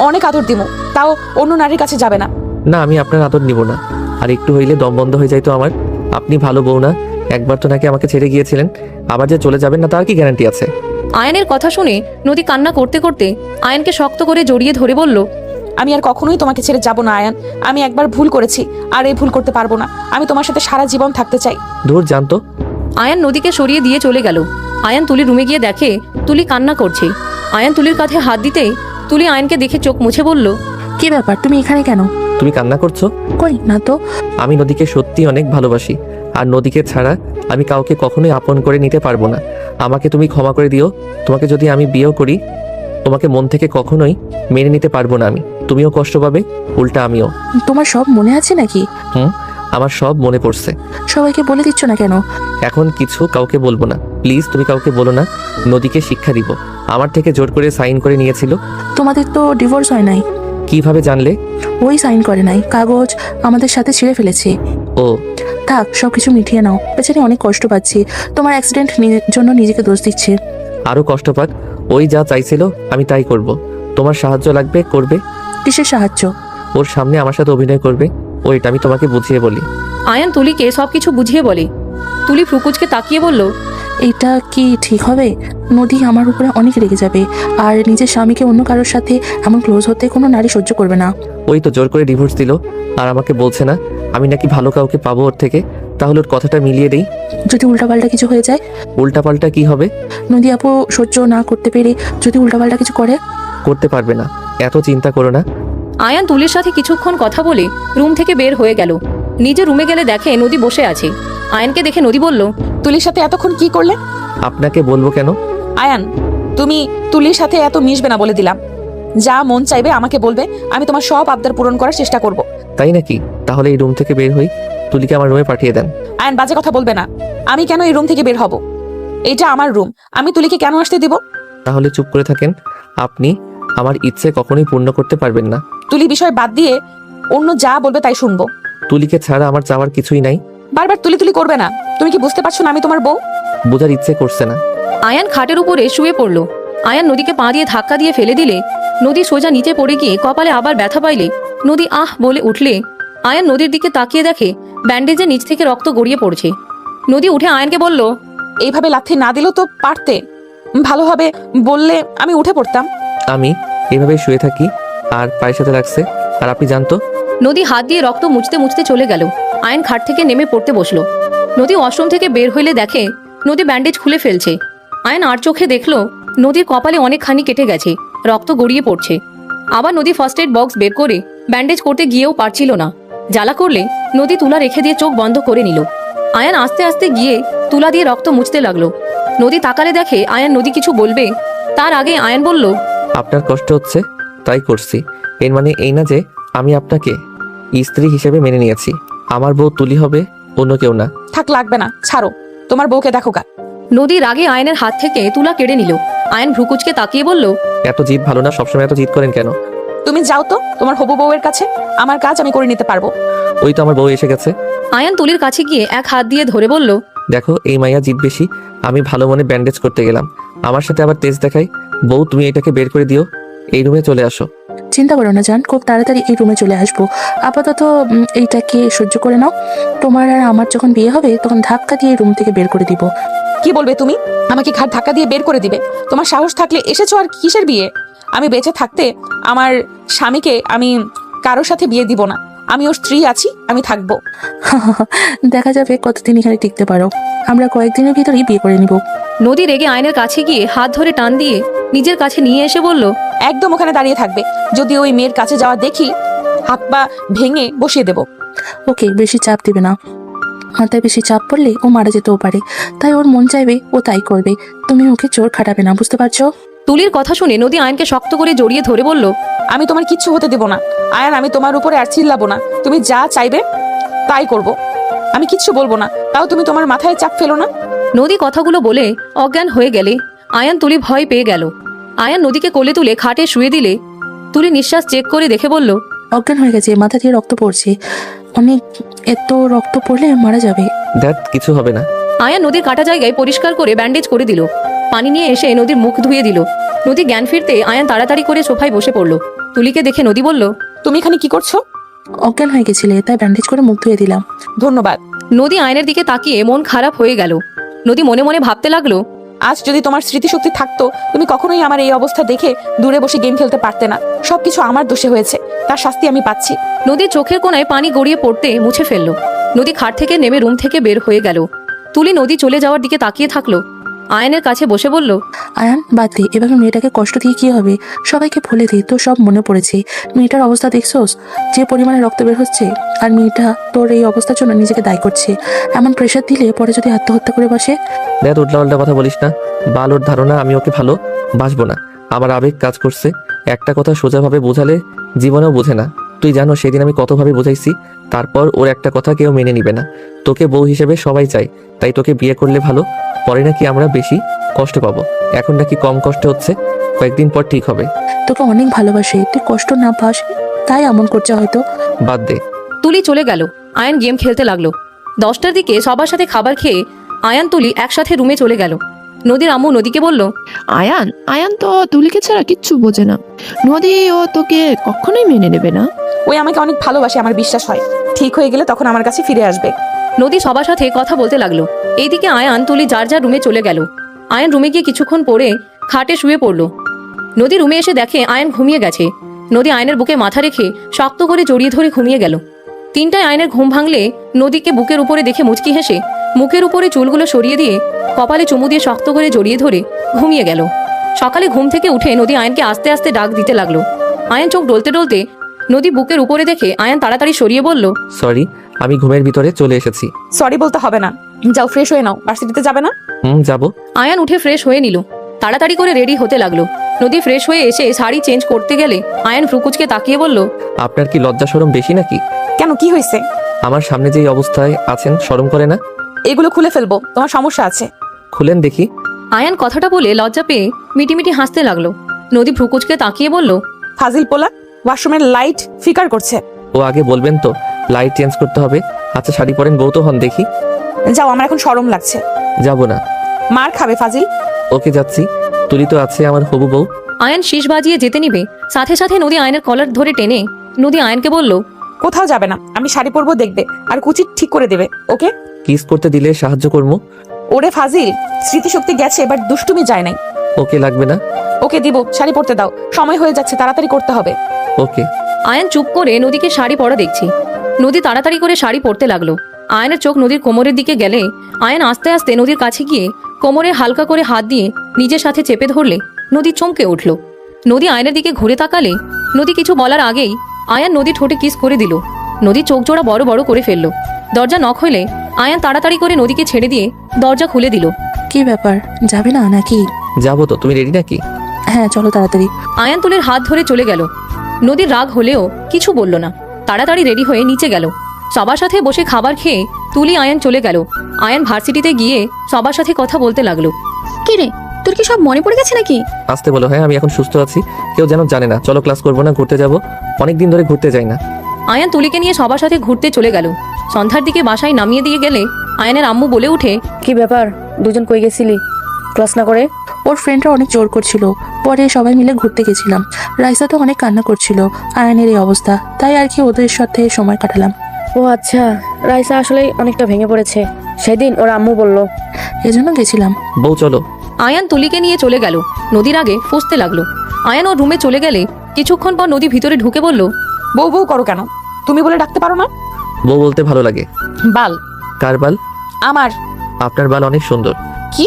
অনেক আদর দিমু, তাও অন্য নারীর কাছে যাবে না।
না, আমি আপনার আদর নিব না। আর একটু হইলে দম বন্ধ হয়ে যাইতো আমার। আপনি ভালো বউ না? একবার তো নাকি আমাকে ছেড়ে গিয়েছিলেন, আবার যে চলে যাবেন না তার কি গ্যারান্টি আছে?
আয়ানের কথা শুনে নদী কান্না করতে করতে আয়ানকে শক্ত করে জড়িয়ে ধরে বলল,
আমি আর কখনোই তোমাকে ছেড়ে যাব না আয়ান। আমি একবার ভুল করেছি, আর এই ভুল করতে পারবো না। আমি তোমার সাথে সারা জীবন থাকতে চাই।
দূর জানতো।
আয়ান নদীকে সরিয়ে দিয়ে চলে গেল। আয়ান তুলির রুমে গিয়ে দেখে তুলি কান্না করছে। আয়ান তুলির কাঁধে হাত দিতেই তুলি আয়ানকে দেখে চোখ মুছে বলল,
কি ব্যাপার, তুমি এখানে কেন?
তুমি কান্না করছো?
কই না তো।
আমি নদীকে সত্যি অনেক ভালোবাসি, আর নদীকে ছাড়া আমি কাউকে কখনোই আপন করে নিতে পারবো না। আমাকে তুমি ক্ষমা করে দিও। তোমাকে যদি আমি বিয়েও করি, তোমাকে মন থেকে কখনোই মেনে নিতে পারবো না আমি। তুমিও কষ্ট পাবে, উল্টা আমিও।
তোমার সব মনে আছে নাকি?
আমার সব মনে পড়ছে।
সবাইকে বলে দিচ্ছ না কেন?
এখন কিছু কাউকে বলবো না, প্লিজ তুমি কাউকে বলো না। নদীকে শিক্ষা দিব, আমার থেকে জোর করে সাইন করে নিয়েছিল।
তোমাদের তো ডিভোর্স হয় নাই।
কিভাবে জানলে?
ওই সাইন করে নাই, কাগজ আমাদের সাথে ছিঁড়ে ফেলেছে।
ও
থাক, সবকিছু মিটিয়ে নাও। বেচারি অনেক কষ্ট পাচ্ছি, তোমার অ্যাক্সিডেন্ট জন্য নিজেকে দোষ দিচ্ছে।
আরো কষ্ট পাক, ওই যা চাইছিল আমি তাই করব। তোমার সাহায্য লাগবে, করবে।
কিসের সাহায্য?
ওর সামনে আমার সাথে অভিনয় করবে, ওইটা আমি তোমাকে বুঝিয়ে বলি।
আয়ান তুলিকে সবকিছু বুঝিয়ে বলে। তুলি ফ্রুকুচকে তাকিয়ে বলল,
এটা কি ঠিক হবে? নদী আমার উপরে অনেক রেগে যাবে, আর নিজের স্বামীকে অন্য কারোর সাথে এমন ক্লোজ হতে কোনো নারী সহ্য করবে না।
ওই তো জোর করে ডিভোর্স দিল, আর আমাকে বলছে না আমি নাকি ভালো কাউকে পাবো ওর থেকে। তাহলে ওর কথাটা মিলিয়ে দেই।
যদি উল্টাপাল্টা কিছু হয়ে যায়?
উল্টাপাল্টা কি হবে?
নদী আপু সহ্য না করতে পেরে যদি উল্টাপাল্টা কিছু করে?
করতে পারবে না, এত চিন্তা করো না।
আয়ান তুলির সাথে কিছুক্ষণ কথা বলে রুম থেকে বের হয়ে গেল। নিজে রুমে গেলে দেখে নদী বসে আছে। আয়ানকে দেখে নদী বলল,
তুলির সাথে এতক্ষণ কি করলে?
আপনাকে বলবো কেন?
আয়ান, তুমি তুলির সাথে এত মিশবে না বলে দিলাম। যা মন চাইবে আমাকে বলবে, আমি তোমার সব আবদার পূরণ করার চেষ্টা করব।
তাই নাকি? তাহলে এই রুম থেকে বের হই, তুলিকে আমার রুমে পাঠিয়ে দেন।
আয়ান, বাজে কথা বলবে না। আমি কেন এই রুম থেকে বের হব? এটা আমার রুম, আমি তুলিকে কেন আসতে দিব?
তাহলে চুপ করে থাকেন। আপনি আমার ইচ্ছে কখনোই পূর্ণ করতে পারবেন না।
তুলি বিষয় বাদ দিয়ে অন্য যা বলবে তাই শুনবো।
তুলিকে ছাড়া আমার চাওয়ার কিছুই নাই।
বারবার তুলি তুলি করবে না। তুমি কি বুঝতে পারছো না আমি তোমার বউ?
বোঝার ইচ্ছে করছে না।
আয়ান খাটের উপরে শুয়ে পড়ল। আয়ান নদীকে পা দিয়ে ধাক্কা দিয়ে ফেলে দিলে নদী সোজা নিচে পড়ে গিয়ে কপালে আবার ব্যথা পাইলে নদী আহ বলে উঠলে আয়ান নদীর দিকে তাকিয়ে দেখে ব্যান্ডেজের নিচ থেকে রক্ত গড়িয়ে পড়ছে। নদী উঠে আয়ানকে বলল,
এইভাবে লাথি না দিলেও তো পারতে, ভালোভাবে বললে আমি উঠে পড়তাম।
আমি এভাবে শুয়ে থাকি আর পায়ের সাথে লাগছে, আর আপনি জানতো?
নদী হাত দিয়ে রক্ত মুছতে মুছতে চলে গেল। আয়ান খাট থেকে নেমে পড়তে বসলো। নদী ওয়াশরুম থেকে বের হইলে দেখে নদী ব্যান্ডেজ খুলে ফেলছে। আয়ান আর চোখে দেখলো নদীর কপালে অনেকখানি কেটে গেছে, রক্ত গড়িয়ে পড়ছে। আবার নদী ফার্স্ট এড বক্স বের করে ব্যান্ডেজ করতে গিয়েও পারছিল না। জ্বালা করলে নদী তুলা রেখে দিয়ে চোখ বন্ধ করে নিল। আয়ান আস্তে আস্তে গিয়ে তুলা দিয়ে রক্ত মুছতে লাগলো। নদী তাকালে দেখে আয়ান নদী কিছু বলবে, তার আগে আয়ান বলল,
আপনার কষ্ট হচ্ছে তাই করছি। এর মানে এই না যে আমি আপনাকে স্ত্রী হিসেবে মেনে নিয়েছি। আমার বউ তুলি হবে, অন্য কেউ না।
থাক, লাগবে না, ছাড়ো, তোমার বউকে দেখো গা।
নদীর আগে আয়নের হাত থেকে তুলা কেড়ে নিল। আয়ন ভ্রুকুচকে তাকিয়ে বলল,
এত জিদ ভালো না, সবসময় এত জিদ করেন কেন?
তুমি যাও তো তোমার হবু বউয়ের কাছে, আমার কাজ আমি করে নিতে পারবো।
ওই তো আমার বউ এসে গেছে।
আয়ান তুলির কাছে গিয়ে এক হাত দিয়ে ধরে বলল,
দেখো এই মাইয়া জিদ বেশি। আমি ভালো মনে ব্যান্ডেজ করতে গেলাম, আমার সাথে আবার তেজ দেখাই। বউ তুমি এটাকে বের করে দিও, এই রুমে চলে আসো।
চিন্তা করো না জান, খুব তাড়াতাড়ি এই রুমে চলে আসবো। আপাতত এইটাকে সহ্য করে নাও। তোমার আর আমার যখন বিয়ে হবে তখন ধাক্কা দিয়ে রুম থেকে বের করে দিব।
কি বলবে তুমি? আমাকে ঘাট ধাক্কা দিয়ে বের করে দিবে? তোমার সাহস থাকলে এসেছো, আর কিসের বিয়ে? আমি বেঁচে থাকতে আমার স্বামীকে আমি কারোর সাথে বিয়ে দিব না। আমি ওর স্ত্রী আছি, আমি থাকবো।
দেখা যাবে কতদিন এখানে টিকতে পারো। আমরা কয়েকদিনের ভিতরেই বিয়ে করে নিব।
নদী রেগে আয়নের কাছে গিয়ে হাত ধরে টান দিয়ে নিজের কাছে নিয়ে এসে বলল,
একদম ওখানে দাঁড়িয়ে থাকবে। যদি ওই মেয়ের কাছে যাওয়া দেখি, হাত পা ভেঙে বসিয়ে দেব।
ওকে বেশি চাপ দিবে না, মাথায় বেশি চাপ পড়লে ও মারা যেতেও পারে। তাই ওর মন চাইবে ও তাই করবে। তুমি ওকে জোর খাটাবে না, বুঝতে পারছো?
তুলির কথা শুনে নদী আয়নকে শক্ত করে জড়িয়ে ধরে বলল,
আমি তোমার কিচ্ছু হতে দেব না আয়ান, আমি তোমার উপরে আর চিল্লাবো না। তুমি যা চাইবে তাই করব, আমি কিচ্ছু বলবো না। তাও তুমি তোমার মাথায় চাপ ফেলো না।
নদী কথাগুলো বলে অজ্ঞান হয়ে গেলে আয়ান তুলি ভয় পেয়ে গেল। আয়ান নদীকে কোলে তুলে খাটে শুয়ে দিলে তুলি নিঃশ্বাস চেক করে দেখে বলল,
অজ্ঞান হয়ে গেছে, মাথা দিয়ে রক্ত পড়ছে অনেক। এত রক্ত পড়লে মারা যাবে।
দ্যাট কিছু হবে না।
আয়ান নদীর কাটা জায়গায় পরিষ্কার করে ব্যান্ডেজ করে দিল। পানি নিয়ে এসে নদীর মুখ ধুয়ে দিল। নদী জ্ঞান ফিরতে আয়ান তাড়াতাড়ি করে সোফায় বসে পড়ল। তুলিকে দেখে নদী বলল,
তুমি এখানে কি করছো?
অজ্ঞান হয়ে গেছিলে তাই ব্যান্ডেজ করে মুখ ধুয়ে দিলাম।
ধন্যবাদ।
নদী আয়নের দিকে তাকিয়ে মন খারাপ হয়ে গেল। নদী মনে মনে ভাবতে লাগলো,
আজ যদি তোমার স্মৃতিশক্তি থাকতো, তুমি কখনোই আমার এই অবস্থা দেখে দূরে বসে গেম খেলতে পারতে না। সবকিছু আমার দোষে হয়েছে, তার শাস্তি আমি পাচ্ছি।
নদীর চোখের কোণায় পানি গড়িয়ে পড়তে মুছে ফেললো। নদী খাট থেকে নেমে রুম থেকে বের হয়ে গেল। তুলি নদী চলে যাওয়ার দিকে তাকিয়ে থাকলো। আয়নের কাছে বসে বলল,
আয়ান বাদ দে, এভাবে মেয়েটাকে কষ্ট দিয়ে কি হবে? সবাইকে ভুলে দে, তো সব মনে পড়েছে। মেয়েটার অবস্থা দেখছোস, যে পরিমাণে রক্ত বের হচ্ছে। আর মেয়েটা তোর এই অবস্থার জন্য নিজেকে দায়ী করছে। এমন প্রেশার দিলে পরে যদি আত্মহত্যা করে বসে।
দেখ উল্টা উল্টা কথা বলিস না। বালোর ধারণা আমি ওকে ভালো বাসবো না। আমার আবেগ কাজ করছে। একটা কথা সোজাভাবে বোঝালে জীবনেও বোঝে না। তুই জানো সেদিন আমি কতভাবে বোঝাইছি, তারপর ওর একটা কথা কেউ মেনে নিবে না। তোকে বউ হিসেবে সবাই চাই, তাই তোকে বিয়ে করলে ভালো। পরে নাকি আমরা বেশি কষ্ট পাবো, এখন নাকি কম কষ্ট হচ্ছে। কয়েকদিন পর ঠিক হবে।
তোকে অনেক ভালোবাসে, তুই কষ্ট না পাস তাই এমন করছে হয়তো।
বাদ দে।
তুলি চলে গেল। আয়ান গেম খেলতে লাগলো। 10টার দিকে সবার সাথে খাবার খেয়ে আয়ান তুলি একসাথে রুমে চলে গেল। নদীর আম্মু নদীকে বলল,
আয়ান আয়ান তো তুলিকে ছাড়া কিচ্ছু বোঝে না। নদী ও তোকে কখনোই মেনে নেবে না।
ওই আমাকে অনেক ভালোবাসে, আমার বিশ্বাস হয়। ঠিক হয়ে গেলে তখন আমার কাছে ফিরে আসবে।
নদী সবার সাথে কথা বলতে লাগলো। এইদিকে আয়ান তুলি যার যার রুমে চলে গেল। আয়ান রুমে গিয়ে কিছুক্ষণ পরে খাটে শুয়ে পড়ল। নদী রুমে এসে দেখে আয়ান ঘুমিয়ে গেছে। নদী আয়নের বুকে মাথা রেখে শক্ত করে জড়িয়ে ধরে ঘুমিয়ে গেল। 3টায় আয়নের ঘুম ভাঙলে নদীকে বুকের উপরে দেখে মুচকি হেসে মুখের উপরে চুলগুলো সরিয়ে দিয়ে কপালে চুমু দিয়ে শক্ত করে জড়িয়ে ধরে ঘুমিয়ে গেল। সকালে ঘুম থেকে উঠে নদী আয়নকে আস্তে আস্তে ডাক দিতে লাগলো। আয়ন চোখ ডলতে ডলতে নদী বুকের উপরে দেখে আয়ান তাড়াতাড়ি সরিয়ে বলল,
সরি, আমি ঘুমের ভিতরে চলে এসেছি।
সরি বলতে হবে না, যাও ফ্রেশ হয়ে নাও। ভার্সিটিতে যাবে না?
যাবো।
আয়ান উঠে ফ্রেশ হয়ে নিল। তাড়াতাড়ি করে রেডি হতে লাগলো। নদী ফ্রেশ হয়ে এসে শাড়ি চেঞ্জ করতে গেলে আয়ান ফ্রুকুচকে তাকিয়ে বলল,
আপনার কি লজ্জা শরম বেশি নাকি?
কেন, কি হয়েছে?
আমার সামনে যেই অবস্থায় আছেন শরম করে না?
এগুলো খুলে ফেলবো, তোমার সমস্যা আছে।
খুলেন দেখি।
আয়ান কথাটা বলে লজ্জা পেয়ে মিটিমিটি হাসতে লাগলো। নদী ভ্রুকুচকে তাকিয়ে বলল,
ফাজিল পোলা ওয়াশরুমের লাইট ফিকার করছে।
ও আগে বলবেন তো লাইট চেঞ্জ করতে হবে। আচ্ছা শাড়ি পরেন, বউ তো হন দেখি।
যাও, আমার এখন শরম লাগছে।
যাব না।
মার খাবে ফাজিল।
ওকে যাচ্ছি, তুলি তো আছে আমার হবু বউ।
আয়ান শীষ বাজিয়ে যেতে নিবে, সাথে সাথে নদী আয়নের কলার ধরে টেনে নদী আয়নকে বলল,
কোথাও যাবে না, আমি শাড়ি পরবো দেখবে, আর কুচি ঠিক করে দেবে। ওকে?
কিস করতে দিলে সাহায্য করবো।
ওরে ফাজিল, স্মৃতিশক্তি গেছে, এবার দুষ্টুমি যায় নাই।
ওকে লাগবে না।
ওকে দিব, শাড়ি পরতে দাও, সময় হয়ে যাচ্ছে, তাড়াতাড়ি করতে হবে।
ওকে।
আয়ান চুপ করে নদীকে শাড়ি পরা দেখছি। নদী তাড়াতাড়ি করে শাড়ি পরতে লাগলো। আয়নের চোখ নদীর কোমরের দিকে গেলে আয়ন আস্তে আস্তে নদীর কাছে গিয়ে কোমরে হালকা করে হাত দিয়ে নিজের সাথে চেপে ধরলে নদী চমকে উঠল। নদী আয়নের দিকে ঘুরে তাকালে নদী কিছু বলার আগেই আয়ান নদী ঠোঁটে কিস করে দিল। নদী চোখ জোড়া বড় বড় করে ফেললো। দরজা নক হইলে আয়ান তাড়াতাড়ি করে নদীকে ছেড়ে দিয়ে দরজা খুলে দিল।
কি ব্যাপার, যাবে না নাকি?
যাবো তো, তুমি রেডি নাকি?
হ্যাঁ চলো তাড়াতাড়ি।
আয়ান তুলির হাত ধরে চলে গেল। নদীর রাগ হলেও কিছু বলল না, তাড়াতাড়ি রেডি হয়ে নিচে গেল। সবার সাথে বসে খাবার খেয়ে তুলি আয়ান চলে গেল। আয়ান ভার্সিটিতে গিয়ে সবার সাথে কথা বলতে লাগলো।
কি রে, তোর কি সব মনে পড়ে গেছে নাকি?
আসতে বলো। হ্যাঁ আমি এখন সুস্থ আছি, কেউ যেন জানে না। চলো ক্লাস করবো না, ঘুরতে যাবো, অনেকদিন ধরে ঘুরতে যাই না।
আয়ান তুলিকে নিয়ে সবার সাথে ঘুরতে চলে গেল। সন্ধ্যার দিকে বাসায় নামিয়ে দিয়ে গেলে আয়ানের আম্মু বলে উঠে,
কি ব্যাপার, দুজন কই গেছিলি ক্লাস না করে?
ওর ফ্রেন্ডরা অনেক জোর করছিল, পরে সবাই মিলে ঘুরতে গেছিলাম। রাইসা তো অনেক কান্না করছিল আয়নের এই অবস্থা, তাই আর কি ওদের সাথে সময় কাটালাম।
ও আচ্ছা, রাইসা আসলে অনেকটা ভেঙে পড়েছে, সেদিন ওর আম্মু বলল,
এজন্য গেছিলাম।
বউ চলো।
আয়ান তুলিকে নিয়ে চলে গেল। নদীর আগে ফুঁসতে লাগলো। আয়ান ওর রুমে চলে গেলে কিছুক্ষণ পর নদী ভিতরে ঢুকে বলল,
বউ বউ করো কেন? তুমি বলে ডাকতে পারো না?
বউ বলতে ভালো লাগে।
বাল।
কার বাল?
আমার।
আপনার বাল অনেক সুন্দর।
কি?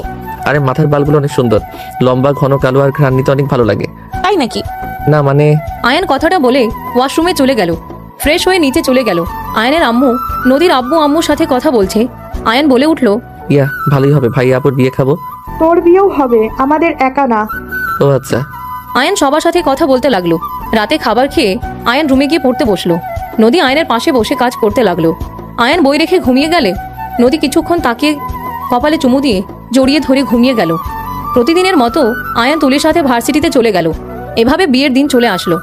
আরে মাথার বালগুলো অনেক সুন্দর, লম্বা ঘন কালো, আর ঘ্রাণ নিতে অনেক ভালো লাগে।
তাই নাকি?
না মানে।
আয়ান কথাটা বলে ওয়াশরুমে চলে গেল। ফ্রেশ হয়ে নিচে চলে গেল। আয়ানের আম্মু নদীর আব্বু আম্মুর সাথে কথা বলছে। আয়ান বলে উঠল,
ইয়া ভালোই হবে, ভাই আপুর বিয়ে খাবো।
তোর বিয়েও হবে, আমাদের একা না।
ও আচ্ছা।
আয়ান সবার সাথে কথা বলতে লাগলো। রাতে খাবার খেয়ে আয়ান রুমে গিয়ে পড়তে বসলো। নদী আয়নের পাশে বসে কাজ করতে লাগলো। আয়ান বই রেখে ঘুমিয়ে গেলে নদী কিছুক্ষণ তাকিয়ে কপালে চুমু দিয়ে জড়িয়ে ধরে ঘুমিয়ে গেল। প্রতিদিনের মতো আয়ান তুলির সাথে ভার্সিটিতে চলে গেল। এভাবে বিয়ের দিন চলে আসলো।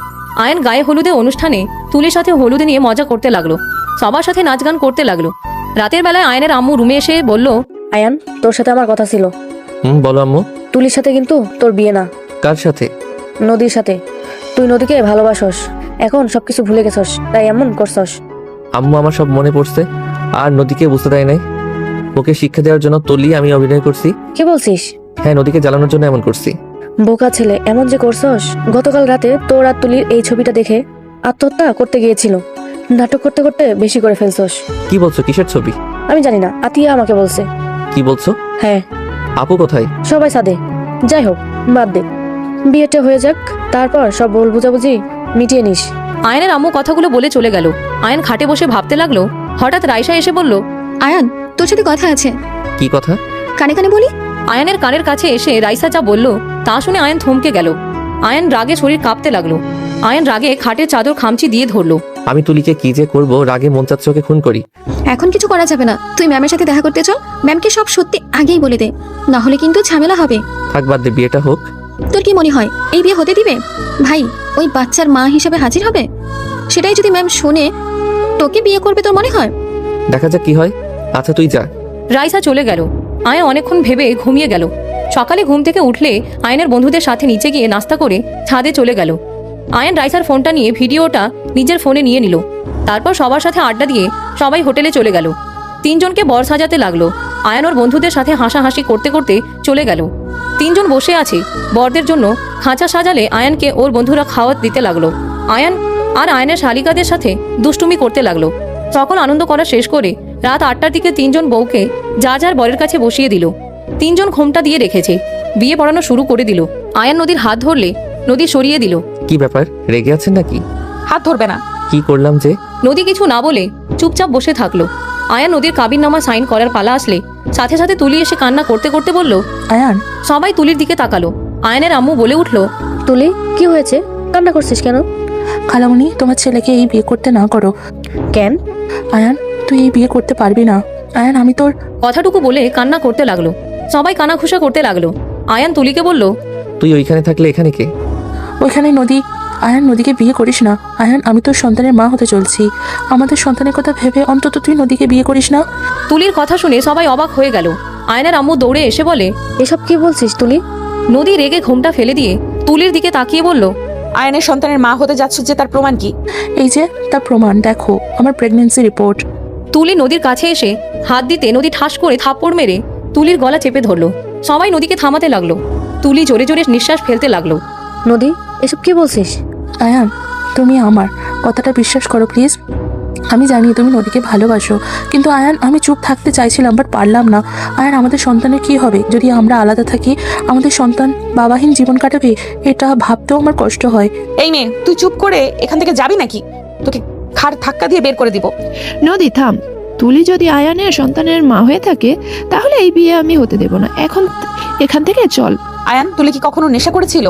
আয়ান গায়ে হলুদে অনুষ্ঠানে তুলির সাথে হলুদে নিয়ে মজা করতে লাগলো। সবার সাথে নাচ গান করতে লাগলো। রাতের বেলায় আয়ানের আম্মু রুমে এসে বলল,
আয়ান, তোর সাথে আমার কথা ছিল।
বলো আম্মু।
তুলির সাথে কিন্তু তোর বিয়ে না।
কার সাথে?
নদীর সাথে। তুই নদীকে ভালোবাসস, এখন সবকিছু ভুলে গেছস, তাই এমন করছস।
আম্মু আমার সব মনে পড়ছে, আর নদীকে বুঝতে দেয় নাই। ওকে শিক্ষা দেওয়ার জন্য তলি আমি অভিনয় করছি।
কি বলছিস?
হ্যাঁ, নদীকে জ্বালানোর জন্য এমন করছি।
বোকা ছেলে, এমন যে করছস। গতকাল রাতে তোর আর তুলির এই ছবিটা দেখে আত্মহত্যা করতে গিয়েছিল। নাটক করতে করতে বেশি করে ফেলছস।
কি বলছো? কিসের ছবি?
আমি জানি না, আতিয়া আমাকে বলছে।
কি বলছো?
হ্যাঁ।
আপু কোথায়?
সবাই সাদে। যাই হোক, বাদ দে, বিয়েটা হয়ে যাক, তারপর সব ভুল বুঝাবুঝি মিটিয়ে নিস।
আয়নের আম্মু কথাগুলো বলে চলে গেল। আয়ান খাটে বসে ভাবতে লাগলো। হঠাৎ রাইসা এসে বলল,
আয়ান, তোর সাথে কথা আছে।
কি কথা?
কানে কানে বলি।
আয়ানের কানের কাছে এসে রাইসা যা বলল তা শুনে আয়ান থমকে গেল। আয়ান রাগে শরীর কাঁপতে লাগলো। আয়ান রাগে খাটের চাদর খামচি দিয়ে ধরলো।
আমি তুলিকে কি যে করব, রাগে মন চাচ্ছে ওকে খুন করি।
এখন কিছু করা যাবে না, তুই ম্যামের সাথে দেখা করতে চল। ম্যামকে সব সত্যি আগেই বলে দে, না হলে কিন্তু ঝামেলা হবে।
থাক বাদ দে, বিয়েটা হোক।
তোর কি মনে হয় এই বিয়ে হতে দিবে? ভাই, ওই বাচ্চার মা হিসেবে হাজির হবে। সেটাই যদি ম্যাম শুনে তোকে বিয়ে করবে, তোর মনে হয়?
দেখা যাক কি হয়। আচ্ছা তুই যা।
রাইসা চলে গেল। আয়ান অনেকক্ষণ ভেবে ঘুমিয়ে গেল। সকালে ঘুম থেকে উঠলে আয়নের বন্ধুদের সাথে নিচে গিয়ে নাস্তা করে ছাদে চলে গেল। আয়ান রাইসার ফোনটা নিয়ে ভিডিওটা নিজের ফোনে নিয়ে নিল। তারপর সবার সাথে আড্ডা দিয়ে সবাই হোটেলে চলে গেল। তিনজনকে বর সাজাতে লাগলো। আয়ান ওর বন্ধুদের সাথে হাসাহাসি করতে করতে চলে গেল। তিনজন বসে আছে। বরদের জন্য খাঁচা সাজালে আয়ানকে ওর বন্ধুরা খাওয়াত দিতে লাগলো। আয়ান আর আয়নের শালিকাদের সাথে দুষ্টুমি করতে লাগলো। সকল আনন্দ করা শেষ করে রাত 8টার দিকে তিনজন বউকে যার যার বরের কাছে বসিয়ে দিল। তিনজন ঘোমটা দিয়ে রেখেছে। বিয়ে পড়ানো শুরু করে দিল। আয়ান নদীর হাত ধরলে নদী সরিয়ে দিল।
কি ব্যাপার, রেগে আছেন নাকি?
হাত ধরবে না।
কি করলাম যে?
নদী কিছু না বলে চুপচাপ বসে থাকলো। আয়ান নদীর কাবিননামা সাইন করার পালা আসলে সাথে সাথে তুলি এসে কান্না করতে করতে বলল,
আয়ান।
সবাই তুলির দিকে তাকালো। আয়ানের আম্মু বলে উঠল,
তুলি, কি হয়েছে? কান্না করছিস কেন?
খালামণি, তোমার ছেলেকে এই বিয়ে করতে না করো।
কেন?
আয়ান, তুই এই বিয়ে করতে পারবি না। আয়ান, আমি তোর।
কথাটুকু বলে কান্না করতে লাগলো। সবাই কানাঘুষা করতে লাগলো। আয়ান তুলিকে বলল,
তুই ওইখানে থাকলে এখানে কে?
ওইখানে নদী। আয়ান, নদীকে বিয়ে করিস না। আয়ান, আমি তোর সন্তানের মা হতে চলছি। আমাদের সন্তানের কথা ভেবে অন্তত তুই নদীকে বিয়ে করিস না।
তুলির কথা শুনে সবাই অবাক হয়ে গেল। আয়নের আম্মু দৌড়ে এসে বলে,
এসব কি বলছিস তুলি?
নদী রেগে ঘোমটা ফেলে দিয়ে তুলির দিকে তাকিয়ে বলল,
আয়নের সন্তানের মা হতে যাচ্ছ যে তার প্রমাণ কি?
এই যে তার প্রমাণ, দেখো আমার প্রেগন্যান্সি রিপোর্ট।
তুলি নদীর কাছে এসে হাত দিতে নদী ঠাস করে থাপ্পড় মেরে তুলির গলা চেপে ধরলো। সবাই নদীকে থামাতে লাগলো। তুলি জোরে জোরে নিঃশ্বাস ফেলতে লাগলো।
নদী, এসব কি বলছিস?
আয়ান, তুমি আমার কথাটা বিশ্বাস করো প্লিজ। আমি জানি তুমি নদীকে ভালোবাসো, কিন্তু আয়ান, আমি চুপ থাকতে চাইছিলাম বাট পারলাম না। আয়ান, আমাদের সন্তানের কি হবে যদি আমরা আলাদা থাকি? আমাদের সন্তান বাবাহীন জীবন কাটাবে, এটা ভাবতেও আমার কষ্ট হয়।
এই মেয়ে, তুই চুপ করে এখান থেকে যাবি নাকি? তোকে খাড় ধাক্কা দিয়ে বের করে দিব।
নদী থাম। তুলি যদি আয়ানের সন্তানের মা হয়ে থাকে তাহলে এই বিয়ে আমি হতে দেব না। এখান থেকে চল।
আয়ান, তুলি কি কখনো নেশা করেছিল?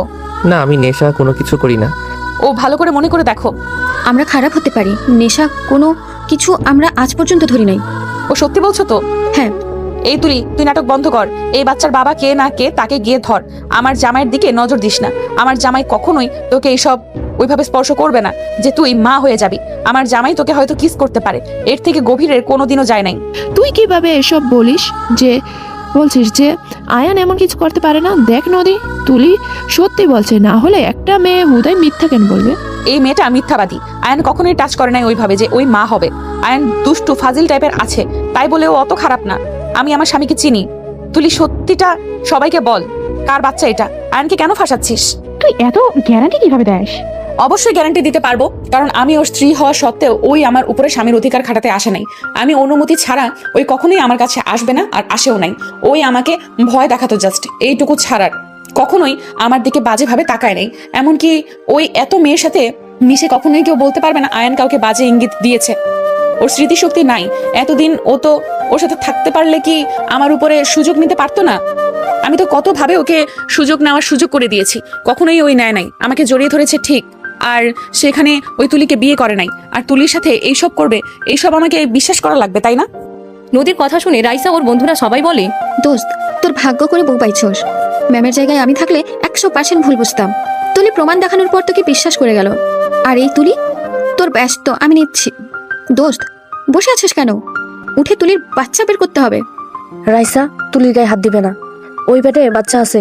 না, আমি নেশা কোনো কিছু করি না।
ও ভালো করে মনে করে দেখো।
আমরা খারাপ হতে পারি, নেশা কোনো কিছু আমরা আজ পর্যন্ত ধরি নাই।
ও সত্যি বলছো তো?
হ্যাঁ।
এই তুলি, তুই নাটক বন্ধ কর। এই বাচ্চার বাবা কে না কে তাকে গিয়ে ধর। আমার জামাইয়ের দিকে নজর দিস না। আমার জামাই কখনোই তোকে এইসব ওইভাবে স্পর্শ করবে না যে তুই মা হয়ে যাবি। আমার জামাই তোকে হয়তো কিস করতে পারে, এর থেকে গভীরের কোনোদিনও যায় নাই।
তুই কিভাবে এসব বলছিস যে আয়ান এমন কিছু করতে পারে না? দেখ নদী, তুলি সত্যি বলছে, না হলে একটা মেয়ে হুদায় মিথ্যা কেন বলবে?
এই মেয়েটা মিথ্যাবাদী। আয়ান কখনোই টাচ করে নাই ওইভাবে যে ওই মা হবে। আয়ান দুষ্টু ফাজিল টাইপের আছে, তাই বলে ও অত খারাপ না। আমি আমার স্বামীকে চিনি। তুলি সত্যিটা সবাইকে বল, কার বাচ্চা এটা? আয়ানকে কেন ফাঁসাচ্ছিস?
তুই এত গ্যারান্টি কিভাবে দেস?
অবশ্যই গ্যারান্টি দিতে পারবো, কারণ আমি ওর স্ত্রী হওয়া সত্ত্বেও ওই আমার উপরে স্বামীর অধিকার খাটাতে আসে নাই। আমি অনুমতি ছাড়া ওই কখনোই আমার কাছে আসবে না, আর আসেও নাই। ওই আমাকে ভয় দেখাতো জাস্ট, এইটুকু ছাড়ার। কখনোই আমার দিকে বাজেভাবে তাকায় নাই। এমনকি ওই এত মেয়ের সাথে মিশে কখনোই কেউ বলতে পারবে না আয়ান কাউকে বাজে ইঙ্গিত দিয়েছে। ওর স্মৃতিশক্তি নাই। এতদিন ও তো ওর সাথে থাকতে পারলে কি আমার উপরে সুযোগ নিতে পারতো না? আমি তো কত ভাবে ওকে সুযোগ নেওয়ার সুযোগ করে দিয়েছি, কখনোই ওই নেয় নাই। আমাকে জড়িয়ে ধরেছে ঠিক, আর সেখানে ওই তুলিকে বিয়ে করে নাই। আর তুলির সাথে এইসব করবে, এইসব আমাকে বিশ্বাস করা লাগবে, তাই না?
নদীর কথা শুনে রাইসা ওর বন্ধুরা সবাই বলে,
দোস্ত, তোর ভাগ্য করে বউ পাইছস। ম্যামের জায়গায় আমি থাকলে 100% ভুল বুঝতাম। তুলি প্রমাণ দেখানোর পর তোকে বিশ্বাস করে গেল। আর এই তুলি তোর ব্যস্ত, আমি নিচ্ছি। দোস্ত, বসে আছিস কেন? উঠে তুলির বাচ্চা বের করতে হবে।
রাইসা, তুলির গায়ে হাত দিবে না, ওই পেটে বাচ্চা আছে।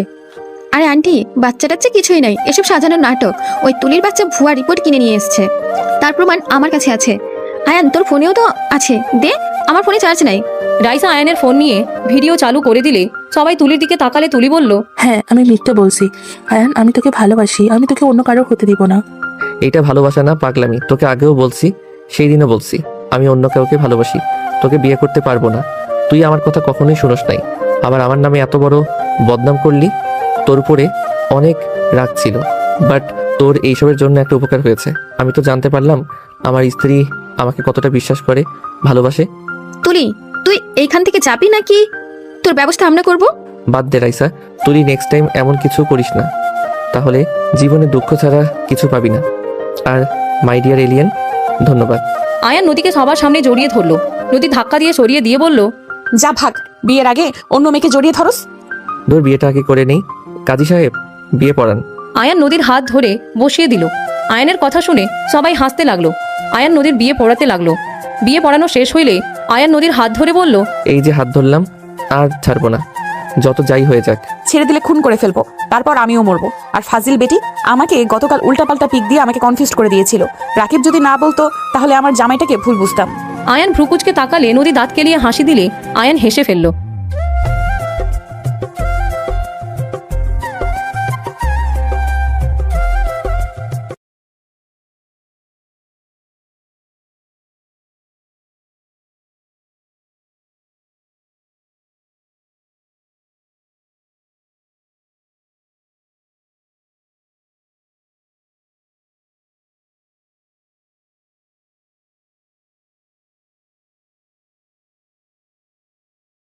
আরে আন্টি, বাচ্চা টাচ্চা কিছুই নাই, এসব সাজানোর নাটক। ওই তুলির বাচ্চা ভুয়া রিপোর্ট কিনে নিয়ে এসছে, তার প্রমাণ আমার কাছে আছে। আয়ান, তোর ফোনেও তো আছে, দে। আমার ফোনে চার্জ নাই।
রাইসা আয়ানের ফোন নিয়ে ভিডিও চালু করে দিলে সবাই তুলির দিকে তাকালে তুলি বলল,
হ্যাঁ, আমি মিথ্যে বলছি। আয়ান, আমি তোকে ভালোবাসি, আমি তোকে অন্য কারো হতে দিব না।
এইটা ভালোবাসা না, পাগলামি। তোকে আগেও বলছি, সেই দিনও বলছি, আমি অন্য কাউকে ভালোবাসি। তোকে বিয়ে করতে পারবো না। তুই আমার কথা কখনোই শুনোস নাই, আবার আমার নামে এত বড় বদনাম করলি। তোর উপরে অনেক রাগ ছিল, বাট তোর এইসবের জন্য একটা উপকার হয়েছে। আমি তো জানতে পারলাম আমার স্ত্রী আমাকে কতটা বিশ্বাস করে, ভালোবাসে।
তুলি, তুই এইখান থেকে যাবি নাকি তোর ব্যবস্থা আমরা করব?
বাদ দে রাইসা, তুই নেক্সট টাইম এমন কিছু করিস না, তাহলে জীবনে দুঃখ ছাড়া কিছু পাবি না। আর মাই ডিয়ার এলিয়েন, ধন্যবাদ।
আয়ান নদীকে সবার সামনে জড়িয়ে ধরলো। নদী ধাক্কা দিয়ে সরিয়ে দিয়ে বলল,
যা ভাগ, বিয়ের আগে অন্য মেয়েকে জড়িয়ে ধরস।
ধর, বিয়েটা আগে করে নেই। কাজী সাহেব, বিয়ে পড়ান।
আয়ান নদীর হাত ধরে বসিয়ে দিল। আয়ানের কথা শুনে সবাই হাসতে লাগলো। আয়ান নদীর বিয়ে পড়াতে লাগলো। বিয়ে পড়ানো শেষ হইলে আয়ান নদীর হাত ধরে বলল,
এই যে হাত ধরলাম, আর ছাড়বো না, যত যাই হয়ে যাক।
ছেড়ে দিলে খুন করে ফেলবো, তারপর আমিও মরবো। আর ফাজিল বেটি আমাকে গতকাল উল্টাপাল্টা পিক দিয়ে আমাকে কনফিউজ করে দিয়েছিল। রাকিব যদি না বলতো তাহলে আমার জামাইটাকে ভুল বুঝতাম।
আয়ান ভ্রুকুচকে তাকালে নদী দাঁত কেলিয়ে হাসি দিলে আয়ান হেসে ফেলল।